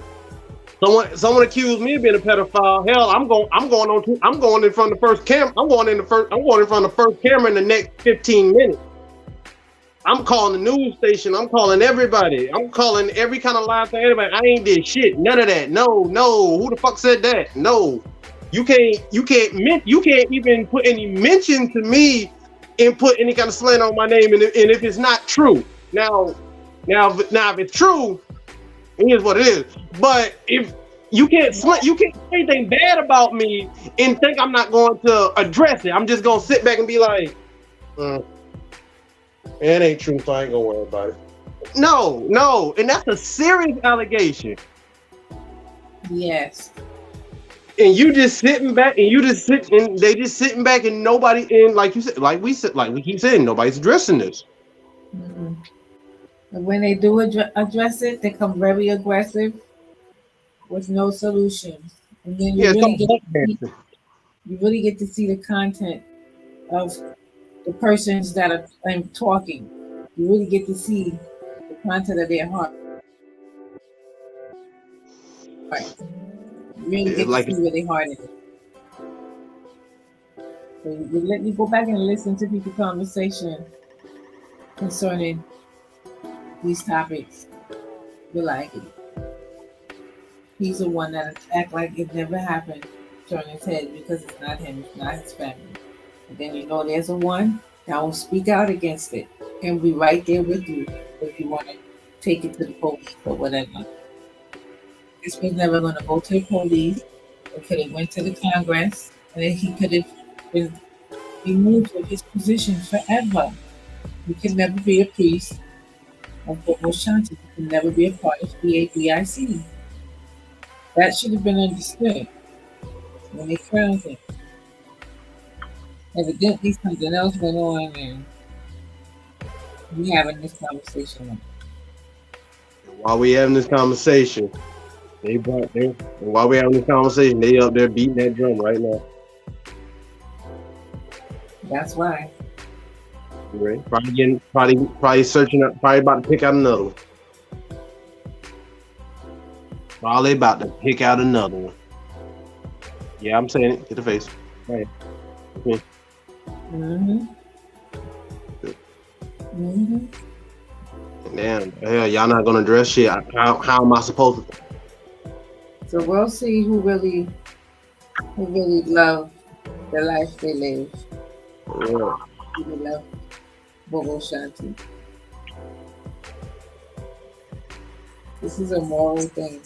Someone accused me of being a pedophile. Hell, I'm going in front of the first camera. I'm going in front of the first camera in the next 15 minutes. I'm calling the news station. I'm calling everybody. I'm calling every kind of lie to everybody. I ain't did shit. None of that. No. Who the fuck said that? No. You can't even put any mention to me and put any kind of slant on my name. And if it's not true, now if it's true, here's what it is. But if you can't say anything bad about me and think I'm not going to address it. I'm just gonna sit back and be like, it ain't true, so I ain't gonna worry about it. No, and that's a serious allegation. Yes. And you just sitting back, and they just sitting back, and nobody, and like you said, like we keep saying, nobody's addressing this. Mm-hmm. And when they do address it, they come very aggressive with no solutions. And then you really get to see the content of the persons that are talking. You really get to see the content of their heart. Right. You really get to see where their heart is. So you let me go back and listen to people's conversation concerning these topics. You're like, he's the one that act like it never happened, turn his head because it's not him, it's not his family. And then you know there's a one that will speak out against it and be right there with you if you want to take it to the police or whatever. This was never going to go to the police. It could have went to the Congress, and then he could have been removed from his position forever. He could never be a priest of Bobo Nyahbinghi. He could never be a part of BABIC. That should have been understood when they crowned him. Evidently, something else went on, and we're having this conversation. While we having this conversation, they up there beating that drum right now. That's why. Right. Probably searching up, probably about to pick out another one. Probably about to pick out another one. Yeah, I'm saying it. Hit the face. Right. Okay. Damn, hell, y'all not gonna address shit. How am I supposed to? So we'll see who really love the life they live. Yeah. Who love Bobo Nyahbinghi. This is a moral thing.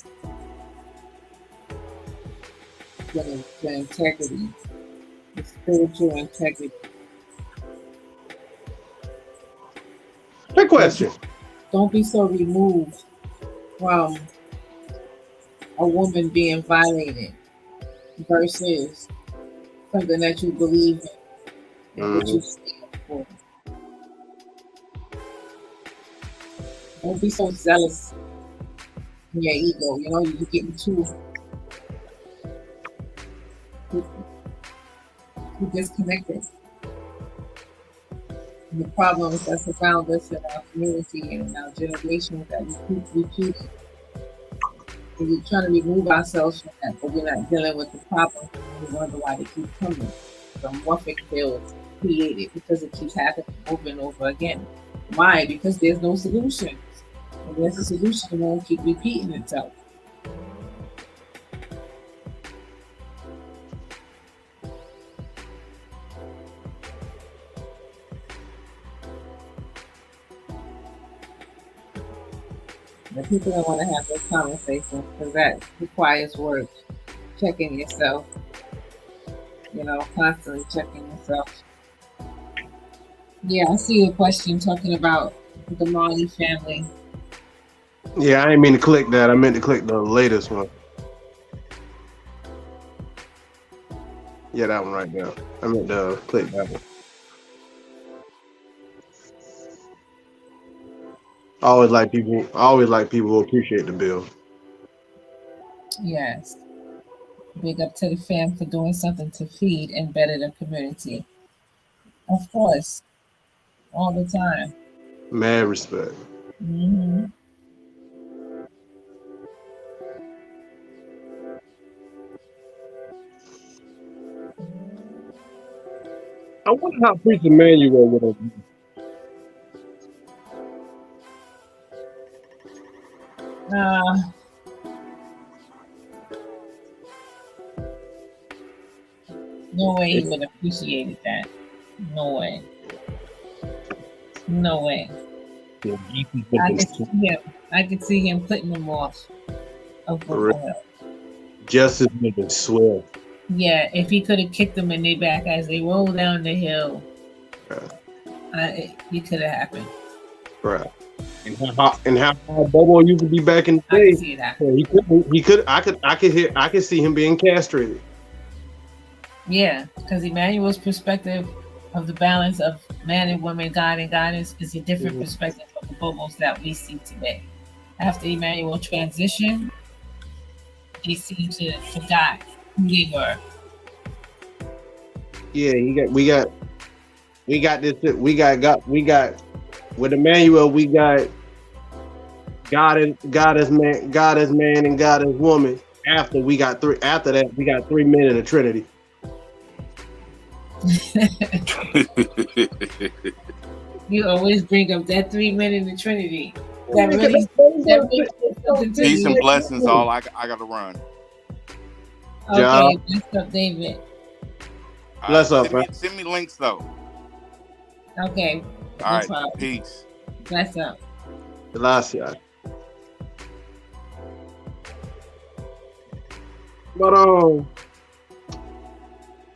The integrity, the spiritual integrity. Good question. Don't be so removed from a woman being violated versus something that you believe in and what you stand for. Don't be so zealous in your ego. You know, you're getting too disconnected. And the problems that surround us in our community and in our generations that we keep repeating. And we're trying to remove ourselves from that, but we're not dealing with the problems. We wonder why they keep coming. The morphic field created because it keeps happening over and over again. Why? Because there's no solution. If there's a solution, it won't keep repeating itself. But people don't want to have this conversation because that requires work. Checking yourself. You know, constantly checking yourself. Yeah, I see a question talking about the Marley family. Yeah, I didn't mean to click that. I meant to click the latest one. Yeah, that one right there. I meant to click that one. I always like people who appreciate the bill. Yes. Big up to the fam for doing something to feed and better the community. Of course. All the time. Mad respect. Mm-hmm. I wonder how Priest Emmanuel would have. No way he would have appreciated that. No way. No way. Yeah, I could see him putting them off of Bobo Hill. Justice living swift. Yeah, if he could have kicked them in their back as they rolled down the hill, it could have happened. Right. And how Bobo used to be back in the I day. can see that. I could see him being castrated. Yeah, because Emmanuel's perspective of the balance of man and woman, God and goddess, is a different perspective of the Bobos that we see today. After Emmanuel transition, they seem to die who they were. Yeah, we got with Emmanuel, we got God as man and God as woman. After that, we got three men in the Trinity. You always bring up that 3 men in the Trinity. Peace and blessings, all. I got to run. Okay, bless up, David. Bless up, man. Send me links though. Okay. All right. Problem. Peace. Bless up. Gracias. But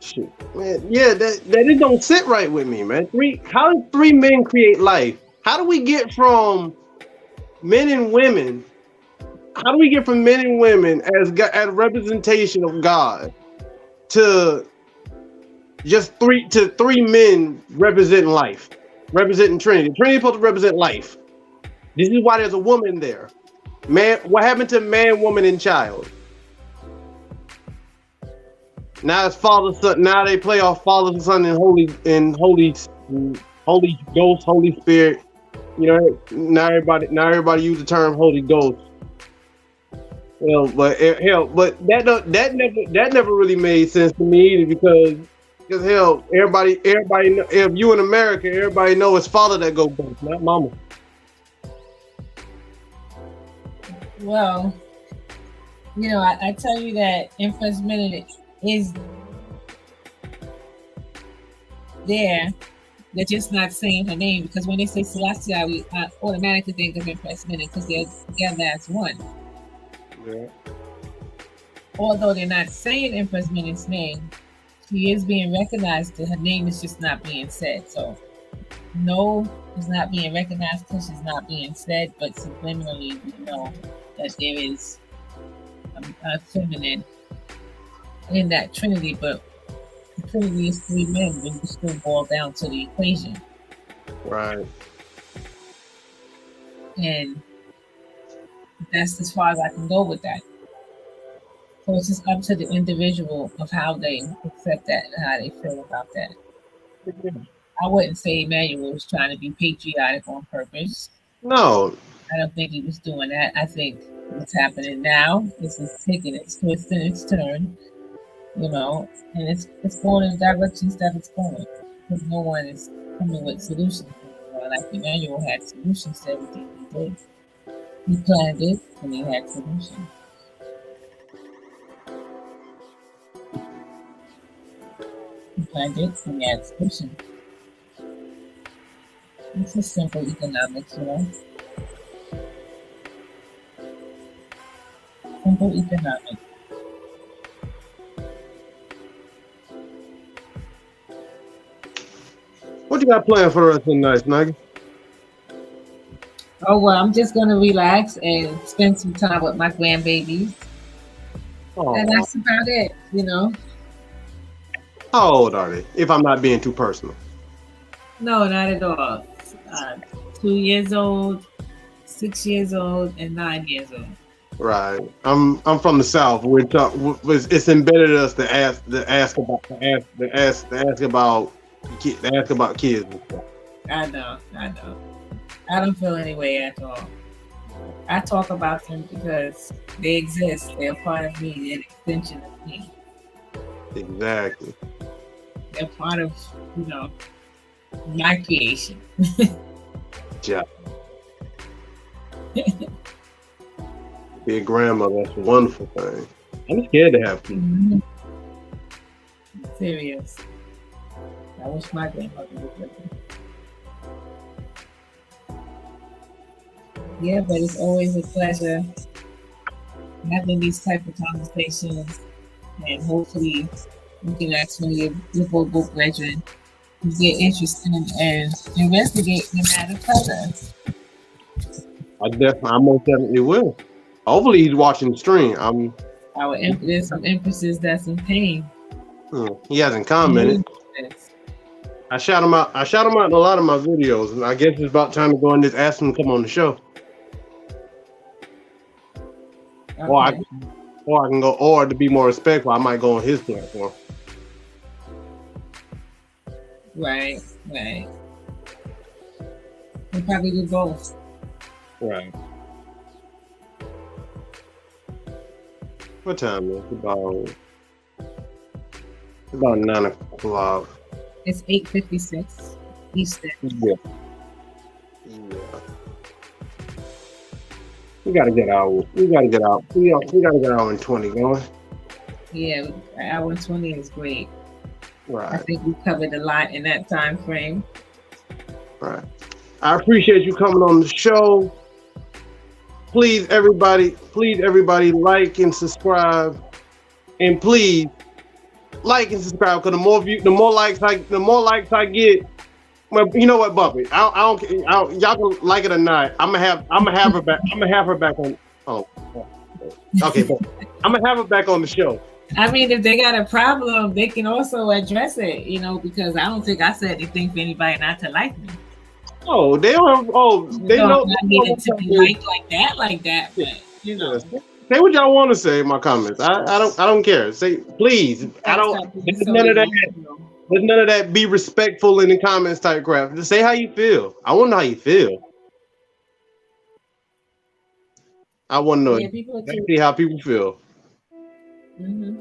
shit, man, yeah, that it don't sit right with me, man. How do 3 men create life? How do we get from men and women? How do we get from men and women as representation of God to just three men representing life, representing Trinity? Trinity is supposed to represent life. This is why there's a woman there. Man, what happened to man, woman, and child? Now it's Father, Son. Now they play off Father, Son, and Holy Ghost, Holy Spirit. You know, now everybody use the term Holy Ghost. But that never really made sense to me either, because everybody, if you in America, everybody know it's Father that goes back, not Mama. Well, I tell you that Empress Minute is there. They're just not saying her name, because when they say Celestia, we automatically think of Empress Minute because they're together as one. Yeah. Although they're not saying Empress Minute's name, she is being recognized. Her name is just not being said. So no, it's not being recognized because she's not being said, but subliminally we know that there is a feminine in that Trinity, but the Trinity is 3 men when you still boil down to the equation. Right. And that's as far as I can go with that. So it's just up to the individual of how they accept that and how they feel about that. I wouldn't say Emmanuel was trying to be patriotic on purpose. No. I don't think he was doing that. I think what's happening now is it's taking its twist and its turn, and it's going in directions that it's going, because no one is coming with solutions. Like Emmanuel had solutions to everything he did. He planned it and he had solutions. He planned it and he had solutions. It's just simple economics, Simple economics. What you got planned for us tonight, Nigel? Oh, well, I'm just going to relax and spend some time with my grandbabies. Oh. And that's about it, How old are they, if I'm not being too personal? No, not at all. 2 years old, 6 years old, and 9 years old. Right. I'm from the South. It's embedded in us to ask about kids and stuff. I know. I don't feel any way at all. I talk about them because they exist. They're part of me. They're an extension of me. Exactly. They're part of, my creation. Yeah. Be a grandmother, that's a wonderful thing. I'm scared to have kids. Mm-hmm. Serious. I wish my grandmother was with me. Yeah, but it's always a pleasure having these type of conversations, and hopefully you can ask one of your Bobo brethren to get interested and investigate the matter further. I most definitely will. Hopefully he's watching the stream. There's some empresses that's in pain. He hasn't commented. I shout him out. I shout him out in a lot of my videos, and I guess it's about time to go and just ask him to come on the show. Okay. Or I can go, or to be more respectful, I might go on his platform. Right. We'll probably do both. Right. What time is it? About 9 o'clock. It's 8:56 Eastern. Yeah. We gotta get out. We gotta get out in 20 going. Yeah, hour 20 is great. Right. I think we covered a lot in that time frame. Right. I appreciate you coming on the show. Please, everybody, like and subscribe, and please like and subscribe. Because the more likes I get. Well, you know what, Bumpy? I don't. Y'all can like it or not. I'm gonna have her back. I'm gonna have her back on. Oh, okay. I'm gonna have her back on the show. I mean, if they got a problem, they can also address it. Because I don't think I said anything for anybody not to like me. Oh, they don't have. Oh, they know. I needed to be like that. But say what y'all want to say in my comments. I don't care. Say please. I don't. There's none of that. There's none of that. Be respectful in the comments type crap. Just say how you feel. I want to know how you feel. I want to know exactly how people feel. Mm-hmm.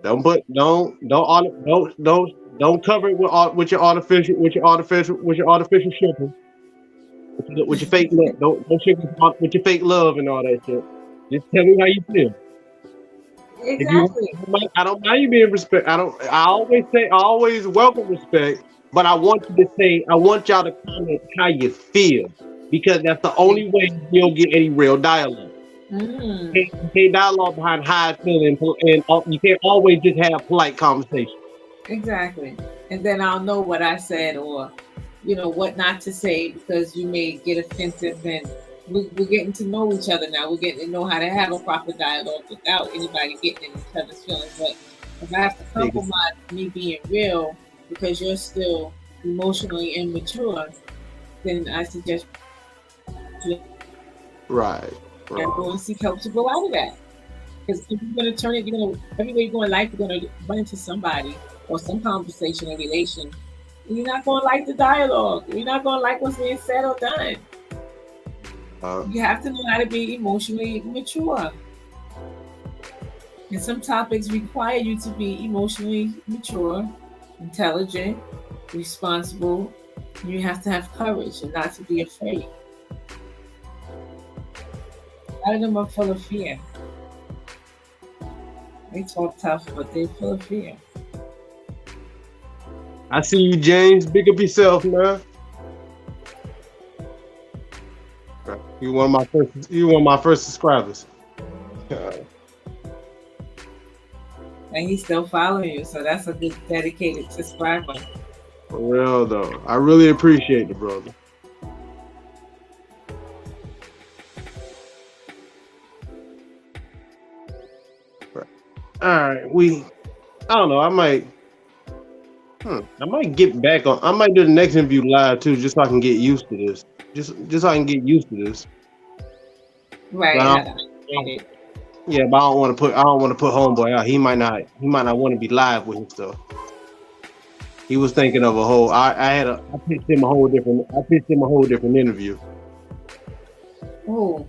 Don't cover it with your artificial shipping. With your fake love. Don't ship with your fake love and all that shit. Just tell me how you feel. Exactly. I don't mind you being respect. I always welcome respect, but I want y'all to comment how you feel, because that's the only way you'll get any real dialogue. Mm-hmm. You can't dialogue behind how I feel, and you can't always just have polite conversation. Exactly. And then I'll know what I said, or what not to say, because you may get offensive, and we're getting to know each other now. We're getting to know how to have a proper dialogue without anybody getting in each other's feelings. But if I have to compromise me being real because you're still emotionally immature, then I suggest right. Go and seek help to go out of that. Because if you're going to turn it, everywhere you go in life, you're going to run into somebody or some conversation or relation. And you're not going to like the dialogue. You're not going to like what's being said or done. You have to know how to be emotionally mature. And some topics require you to be emotionally mature, intelligent, responsible. You have to have courage and not to be afraid. A lot of them are full of fear. They talk tough, but they're full of fear. I see you, James. Big up yourself, man. You one of my first subscribers. And he's still following you, so that's a good dedicated subscriber. For real though. I really appreciate it, brother. Alright, I don't know, I might get back on. I might do the next interview live too, just so I can get used to this. Just so I can get used to this. Right. Yeah, but I don't want to put homeboy out. He might not want to be live with his stuff. He was thinking of a whole. I pitched him a whole different interview. Oh.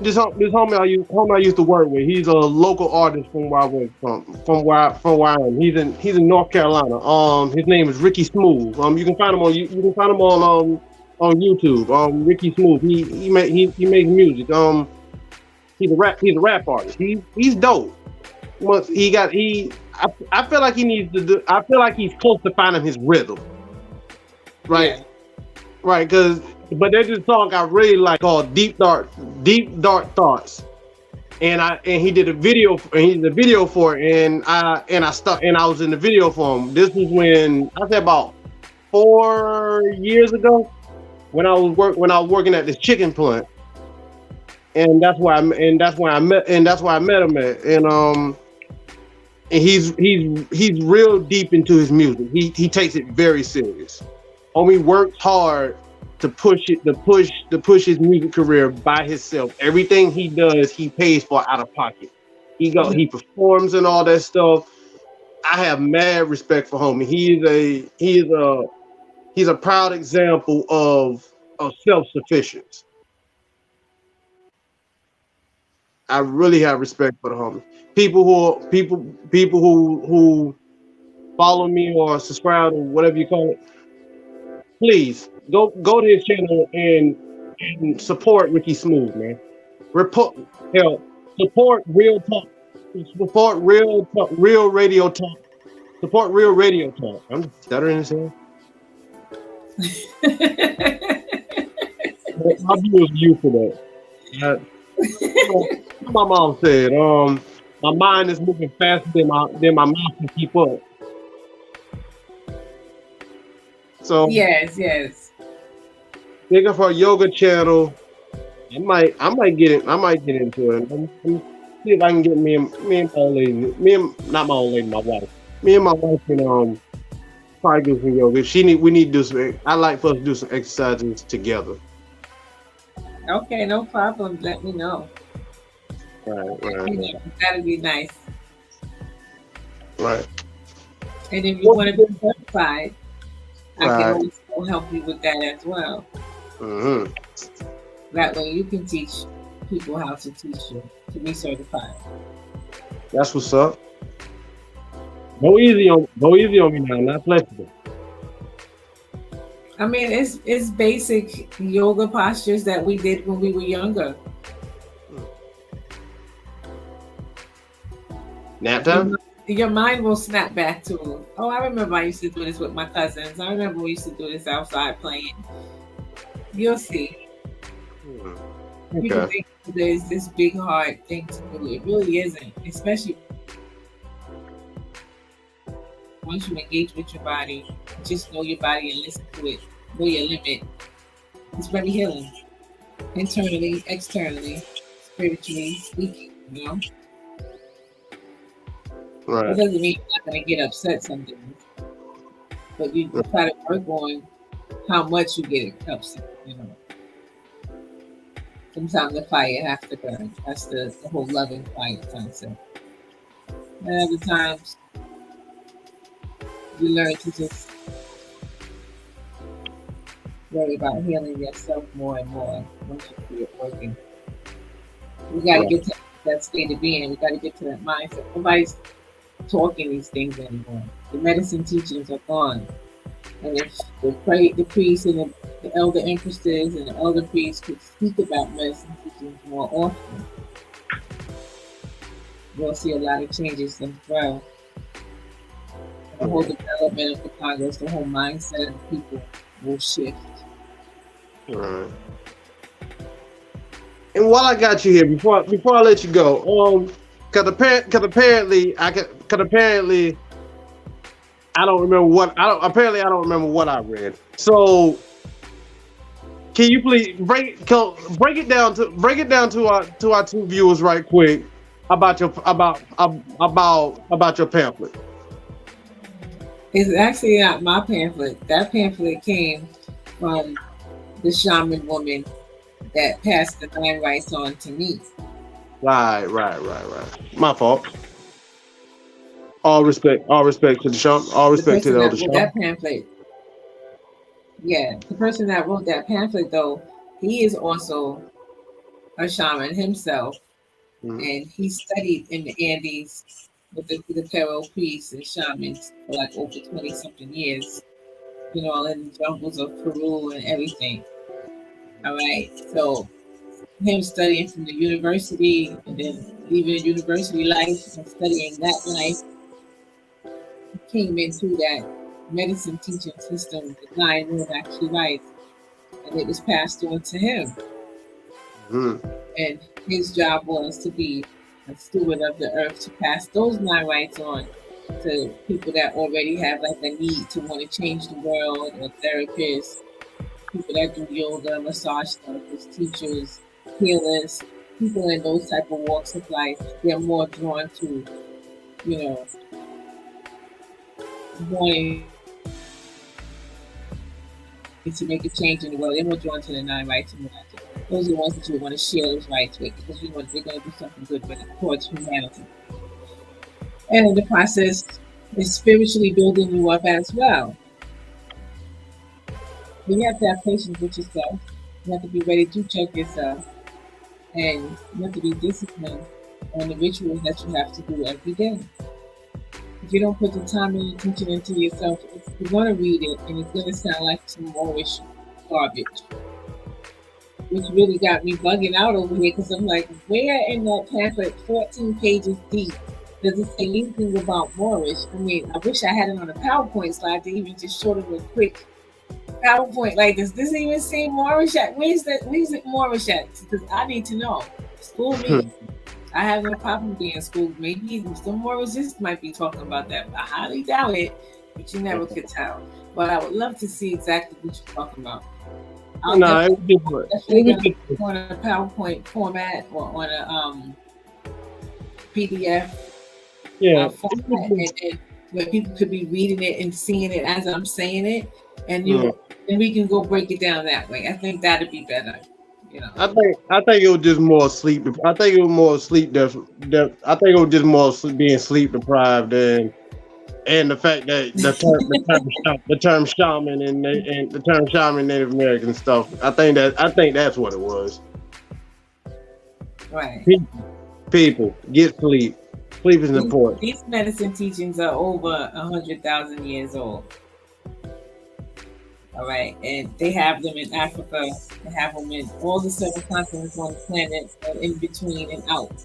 This homie I used to work with. He's a local artist from where I was from where I am. He's in North Carolina. His name is Ricky Smooth. You can find him on YouTube. Ricky Smooth. He makes music. He's a rap artist. He's dope. I feel like he needs to do. I feel like he's close to finding his rhythm. right? Yeah. Right, but there's this song I really like called Deep Dark Thoughts. And he did a video for it, and I was in the video for him. This was when I say about 4 years ago when I was working at this chicken plant. And that's why I met him at. And he's real deep into his music. He takes it very serious. Homie works hard to push his music career by himself. Everything he does, he pays for out of pocket. He performs and all that stuff. I have mad respect for homie. He's a proud example of self-sufficiency. I really have respect for the homie. People who follow me or subscribe or whatever you call it, please go to his channel and support Ricky Smooth, man. Support real talk. Support real radio talk. Support real radio talk. I'm just stuttering this here. My view is you for that. My mom said, my mind is moving faster than my mouth can keep up. So yes. Think of her yoga channel. I might get into it. Let me see if I can get me and my old lady, not my old lady, my wife. Me and my wife can probably do some yoga. We need to do some. I like for us to do some exercises together. Okay, no problem. Let me know. Right. That'd be nice. Right. And if you want to be certified, I can also help you with that as well. Mm-hmm. That way you can teach people how to teach you to be certified. That's what's up. Go easy on me now, not flexible. I mean, it's basic yoga postures that we did when we were younger. Nap time? Your mind will snap back to, oh, I remember I used to do this with my cousins. I remember we used to do this outside playing. You'll see. Okay. People think there's this big hard thing to do. It really isn't, especially once you engage with your body. Just know your body and listen to it. Know your limit. It's very healing. Internally, externally, spiritually speaking, you know? Right. It doesn't mean you're not going to get upset sometimes. But you try to work on how much you get upset, you know? Sometimes the fire has to burn. That's the whole loving fire concept. And other times, you learn to just worry about healing yourself more and more once you see it working. We got to get to that state of being. We got to get to that mindset. Nobody's talking these things anymore. The medicine teachings are gone. And if the priests and the elder empresses and the elder priests could speak about medicine teachings more often, we'll see a lot of changes as well. The whole development of the Congress, the whole mindset of people will shift. Right. And while I got you here, before I let you go, because apparently I don't remember what I read. So can you please break it down to our two viewers right quick about your pamphlet? It's actually not my pamphlet. That pamphlet came from the shaman woman that passed the 9 rights on to me. Right. My fault. All respect to the shaman. All respect to the elder shaman. That pamphlet. Yeah, the person that wrote that pamphlet, though, he is also a shaman himself, and he studied in the Andes with the Pharaoh priests and shamans for like over 20-something years, you know, in the jungles of Peru and everything. All right, so him studying from the university and then leaving university life and studying that life, he came into that medicine teaching system, the 9 rule actually rights, and it was passed on to him. And his job was to be a steward of the earth, to pass those 9 rights on to people that already have like a need to want to change the world, or therapists, people that do yoga, massage therapists, teachers, healers, people in those type of walks of life. They're more drawn to, wanting to make a change in the world. They're more drawn to the 9 rights and rights. Those are the ones that you want to share those rights with, because they're going to do something good with it towards humanity. And in the process, it's spiritually building you up as well. But you have to have patience with yourself. You have to be ready to check yourself. And you have to be disciplined on the rituals that you have to do every day. If you don't put the time and attention into yourself, you're going to read it and it's going to sound like some Moorish garbage. Which really got me bugging out over here, because I'm like, where in that pamphlet, 14 pages deep, does it say anything about Moorish? I mean, I wish I had it on a PowerPoint slide to even just show them a quick PowerPoint like this. Does it even say Moorish at? Where's it Moorish at? Because I need to know. School me. I have no problem being schooled. Maybe some more resistance might be talking about that. I highly doubt it, but you never could tell. But I would love to see exactly what you're talking about. On a PowerPoint format or on a PDF format, and where people could be reading it and seeing it as I'm saying it, and we can go break it down that way. I think that'd be better. I think it was just more sleep. I think it was more sleep. I think it was just more being sleep deprived, and the fact that the term shaman and the term shaman Native American stuff. I think that's what it was. Right. People get sleep. Sleep is important. These medicine teachings are over 100,000 years old. All right, and they have them in Africa. They have them in all the 7 continents on the planet, and in between and out.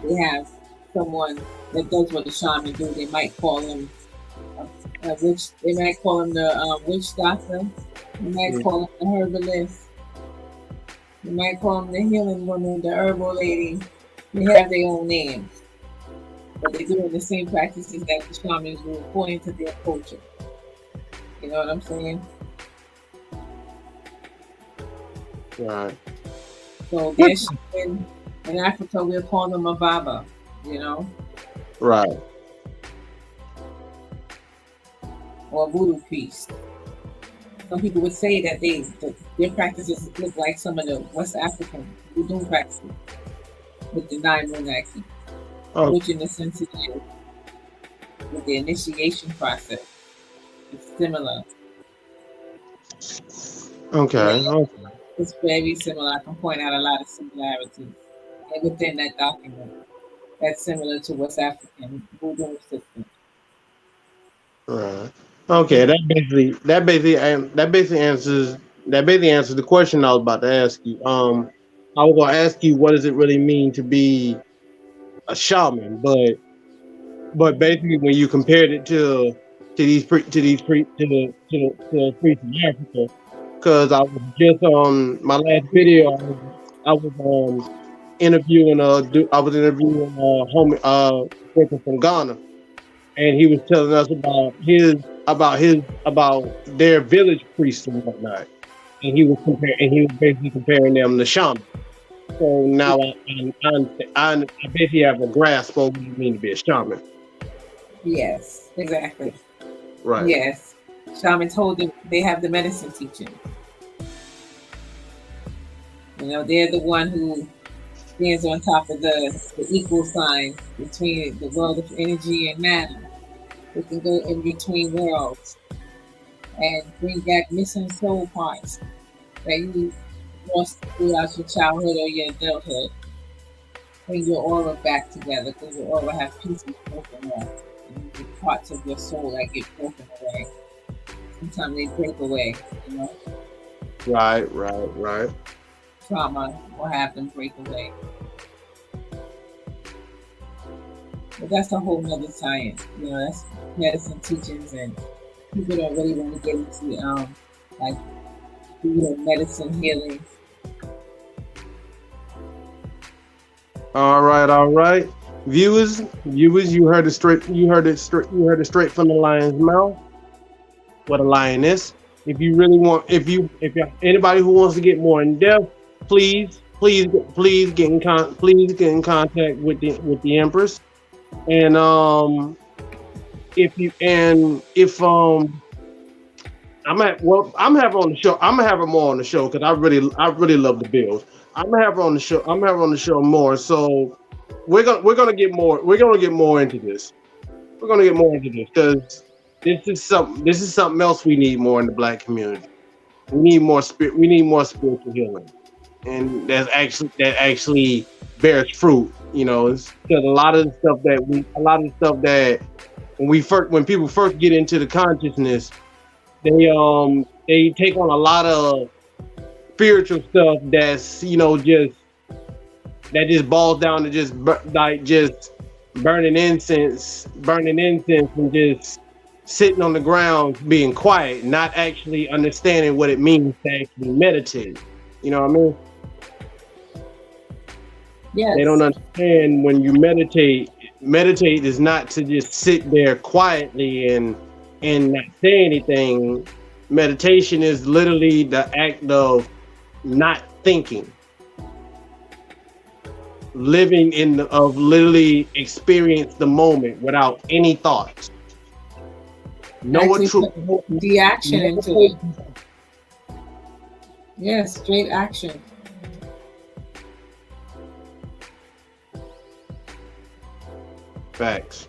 They have someone that does what the shaman do. They might call him a witch. They might call him the witch doctor. They might call him the herbalist. They might call him the healing woman, the herbal lady. They have their own names, but they're doing the same practices that the shamans do according to their culture. You know what I'm saying? Right. So there's in Africa, we'll call them a Baba, Right. Or a voodoo priest. Some people would say that their practices look like some of the West African voodoo practices with the 9 Monaki, which in a sense it is with the initiation process. It's similar. Okay. It's very similar. I can point out a lot of similarities. And within that document, that's similar to West African voodoo system. Right. Okay. That basically answers the question I was about to ask you. I was going to ask you, what does it really mean to be a shaman? But basically, when you compared it to these priests in Africa, because I was just on my last video, I was interviewing a homie from Ghana, and he was telling us about their village priests and whatnot, and he was basically comparing them to shamans. So now I basically have a grasp of what it means to be a shaman. Yes, exactly. Right. Yes. Shamans they have the medicine teaching. They're the one who stands on top of the equal sign between the world of energy and matter. They can go in between worlds and bring back missing soul parts that you lost throughout your childhood or your adulthood. Bring your aura back together, because your aura has pieces broken off. And parts of your soul that get broken away. Sometimes they break away, Right. Trauma will have them break away. But that's a whole nother science. That's medicine teachings and people don't really want to get into like medicine healing. All right. Viewers, you heard it straight from the lion's mouth. What a lioness. If you really want, if you anybody who wants to get more in depth, please get in contact with the Empress. And I'm having her on the show. I'm gonna have her more on the show because I really love the build. I'm gonna have her on the show. I'm gonna have her on the show more. So we're gonna get more into this. We're gonna get more into this because this is something else we need more in the Black community. We need more spiritual healing, and that actually bears fruit. Because a lot of the stuff that when people first get into the consciousness, they take on a lot of spiritual stuff that's just boils down to just burning incense and just sitting on the ground being quiet, not actually understanding what it means to actually meditate. You know what I mean? Yes. They don't understand when you meditate. Meditate is not to just sit there quietly and not say anything. Meditation is literally the act of not thinking, literally experience the moment without any thoughts. The action into it. Yes, straight action. Facts.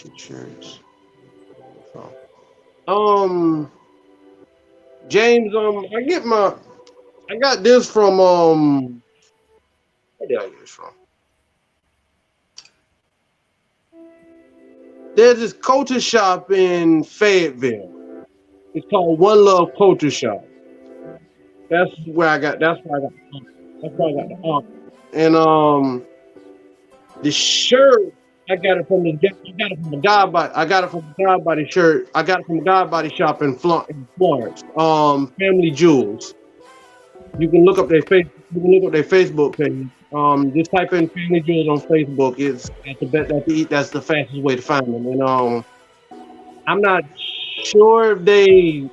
Insurance. James, I got this from where did I get this from? There's this culture shop in Fayetteville. It's called One Love Culture Shop. That's where I got the offer. And the shirt I got it from the God Body shirt. I got it from the God Body shop in Florence. Family Jewels. You can look up their Facebook page. Just type in Family Jewels on Facebook. That's the fastest way to find them. And I'm not sure if I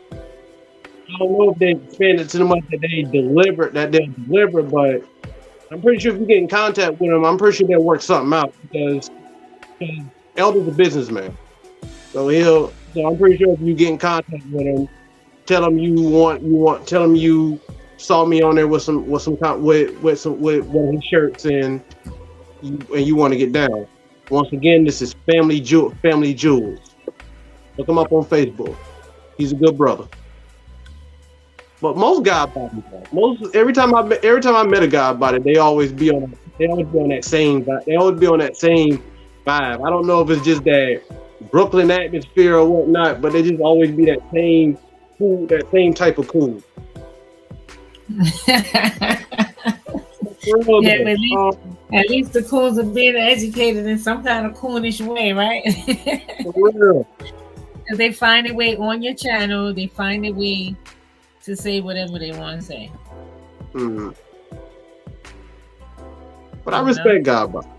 don't know if they expanded to the much that they'll deliver, but I'm pretty sure if you get in contact with them, I'm pretty sure they'll work something out because Elder's a businessman. So I'm pretty sure if you get in contact with him, tell him tell him you saw me on there with one of his shirts and you want to get down. Once again, this is Family Jewels. Look him up on Facebook. He's a good brother. But most God bodies, every time I met a God body, they always be on that same vibe. I don't know if it's just that Brooklyn atmosphere or whatnot, but they just always be that same cool, that same type of cool. At least the cools are being educated in some kind of coolish way, right? For real. They find a way on your channel. They find a way to say whatever they want to say. Mm-hmm. But I respect God bodies.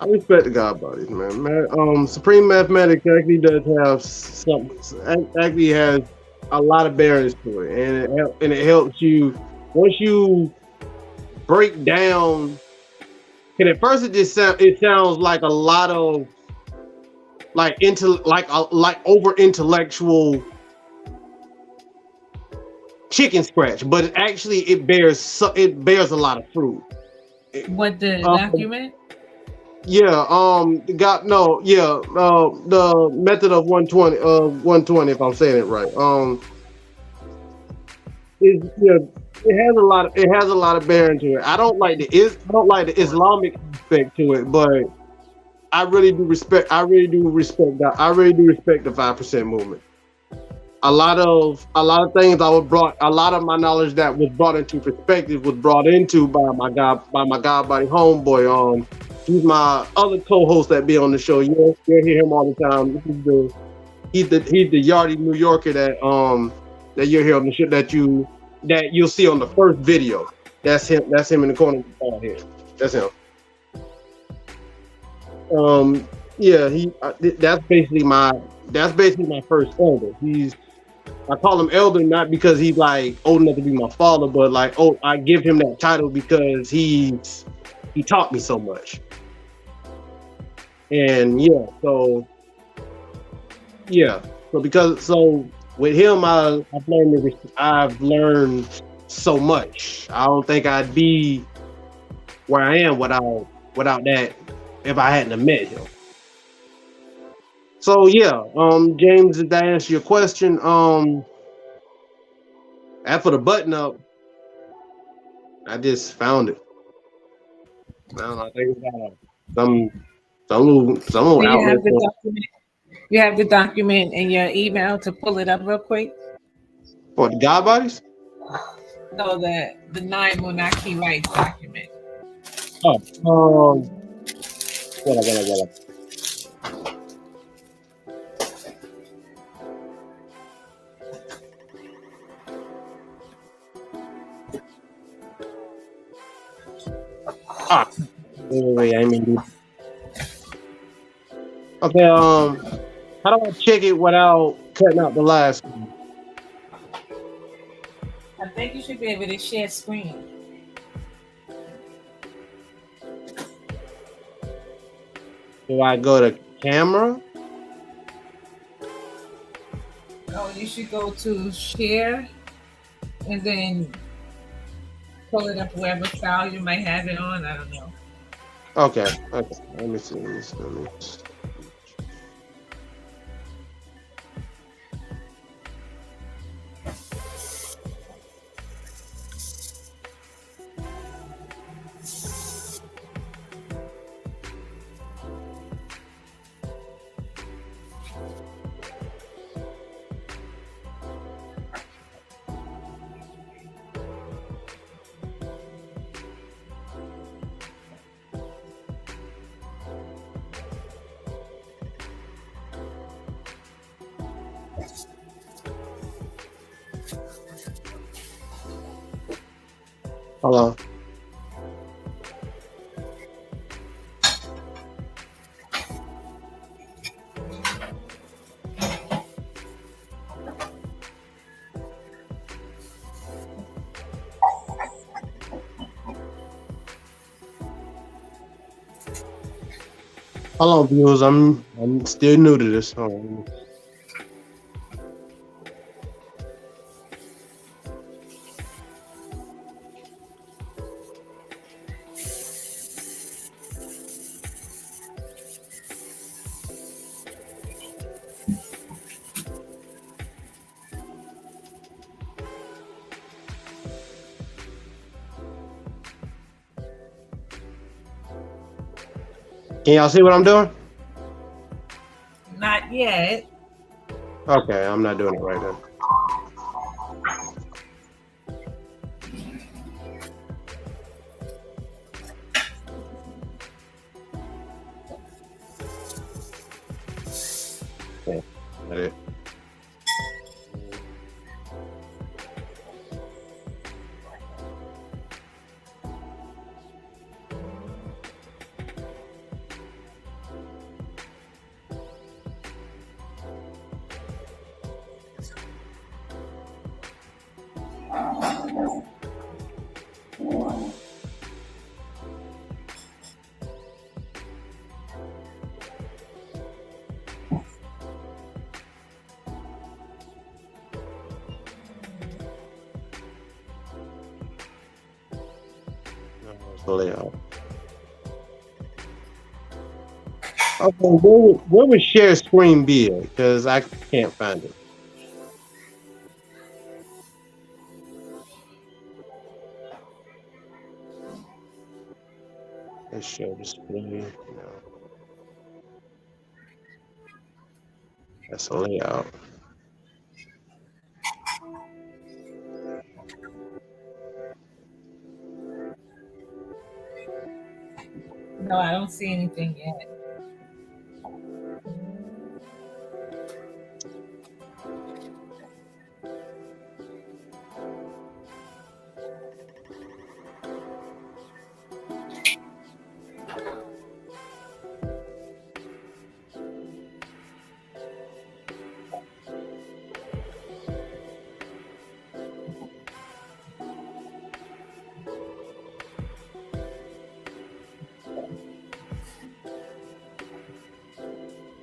I respect the God bodies, man. Supreme Mathematics actually does have actually has a lot of barriers to it, and it helps you once you break down. And at first, it sounds like a lot of like over intellectual chicken scratch, but it bears a lot of fruit. What the document? Yeah, the method of 120, if I'm saying it right. It has a lot of bearing to it. I don't like the Islamic aspect to it, but I really do respect that. I really do respect the 5% movement. a lot of things a lot of my knowledge that was brought into perspective was brought into by my god buddy homeboy. He's my other co-host that be on the show. You'll hear him all the time. He's the Yardie New Yorker that you'll hear on the show that you'll see on the first video. That's him. That's him in the corner here. That's him. Yeah, that's basically my first elder. I call him elder not because he's like old enough to be my father, but like I give him that title because he taught me so much. And so with him I've learned so much. I don't think I'd be where I am without that if I hadn't have met him. So James, did that answer your question? As for the button up, I just found it. I don't know, I think it's got some little Do you outlet. have the document? You have the document in your email to pull it up real quick? For the God bodies? No, the 9 Monarchy rights document. Oh, what? Wait, I mean, okay. How do I check it without cutting out the last one? I think you should be able to share screen. Do I go to camera? Oh, you should go to share and then pull it up wherever file you might have it on. I don't know. Okay. Let me see. Hold on. Hold on, viewers. I'm still new to this. Hold on. Can y'all see what I'm doing? Not yet. Okay, I'm not doing it right now. Okay, got it. Layout. Okay, where would share screen be? Because I can't find it. Let's show display. No. That's a layout. No, I don't see anything yet.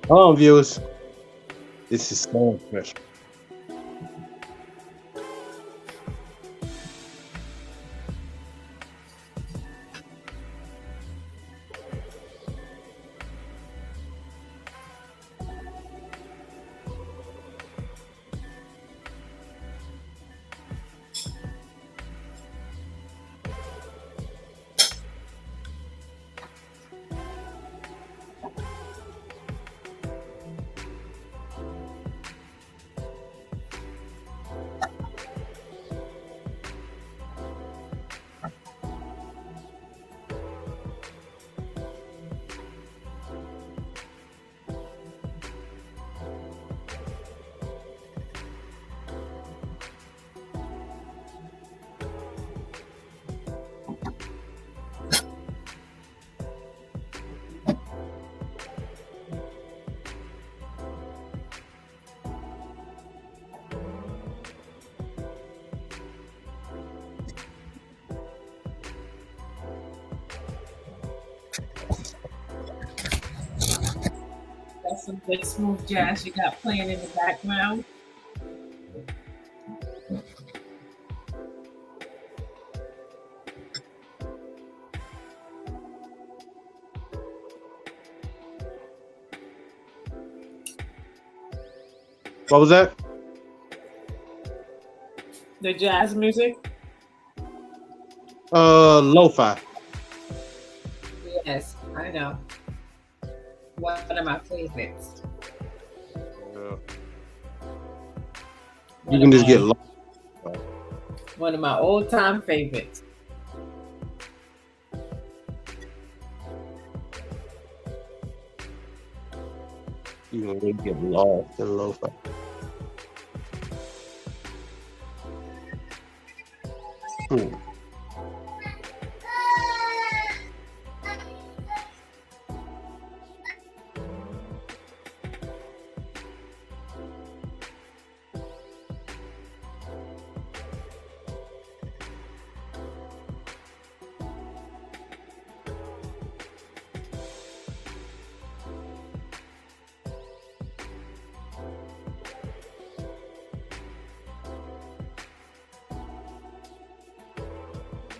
Hold on, viewers. This is so special. That's some good smooth jazz you got playing in the background. What was that? The jazz music? Lo-fi. Yes, I know. One of my favorites. Yeah. You can just get lost. One of my old-time favorites. You can really get lost in lo-fi.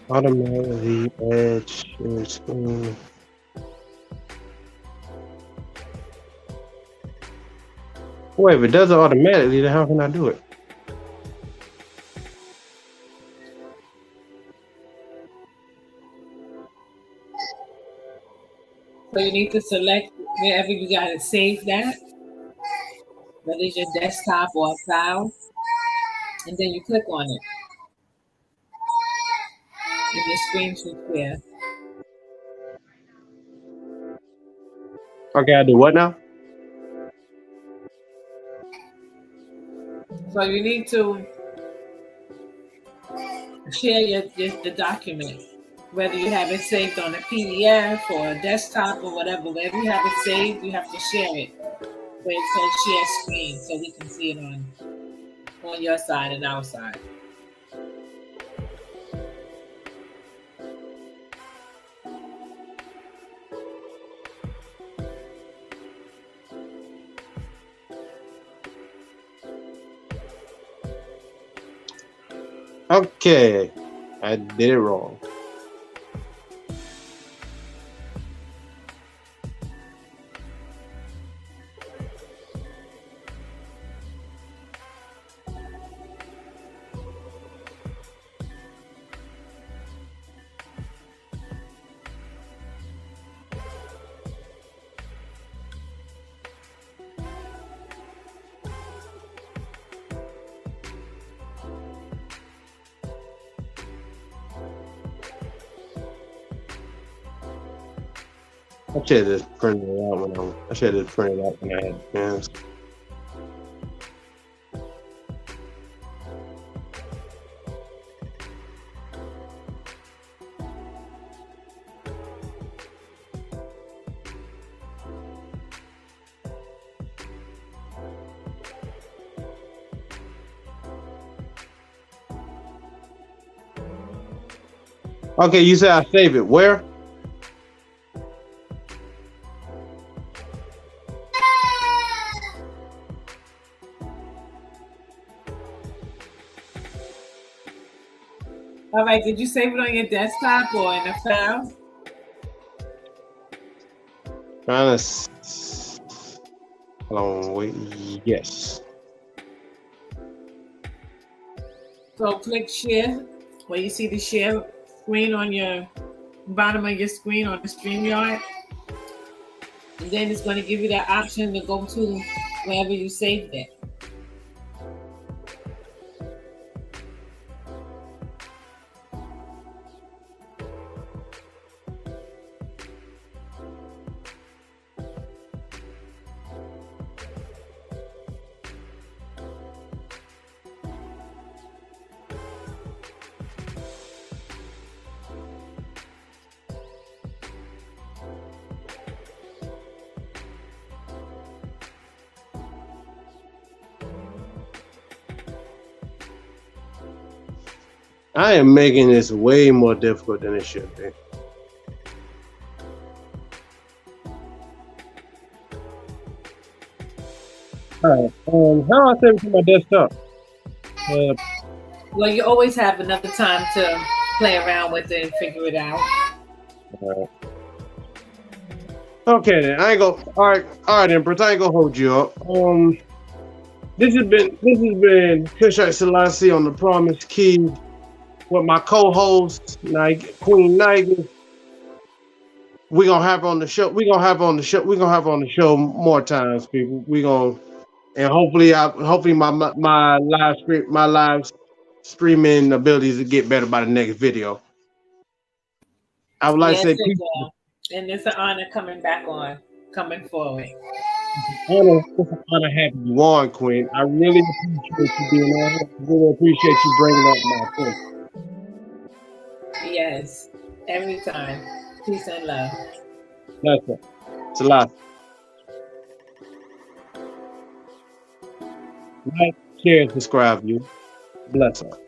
Automatically add share screen. Wait, if it does it automatically, then how can I do it? So you need to select wherever you got to save that, whether it's your desktop or a file, and then you click on it. And your screen should share. Okay, I do what now? So you need to share the document, whether you have it saved on a PDF or a desktop or whatever. Wherever you have it saved, you have to share it. Where it says share screen, so we can see it on your side and our side. Okay, I did it wrong. I should have just printed it out when I had the chance. Okay, you said I save it. Where? All right, did you save it on your desktop or in a file? Trying to. Hold on, wait. Yes. So click share. Where you see the share screen on your bottom of your screen on the StreamYard. And then it's going to give you that option to go to wherever you saved it. I am making this way more difficult than it should be. All right. How do I save it to my desktop? Well, you always have another time to play around with it and figure it out. All right. Okay then. I ain't go. All right, Empress. I ain't gonna hold you up. This has been Kushite Selassie on the Promise Key with my co-host Queen Nigel. We're gonna have on the show. We're gonna have on the show more times, people. And hopefully my live streaming abilities will get better by the next video. I would like to say and it's an honor coming forward. It's an honor having you on, Queen. I really appreciate you being on here. I really appreciate you bringing up my point. Yes, every time. Peace and love. That's it. It's a lot. Like, share, subscribe, you. Bless up.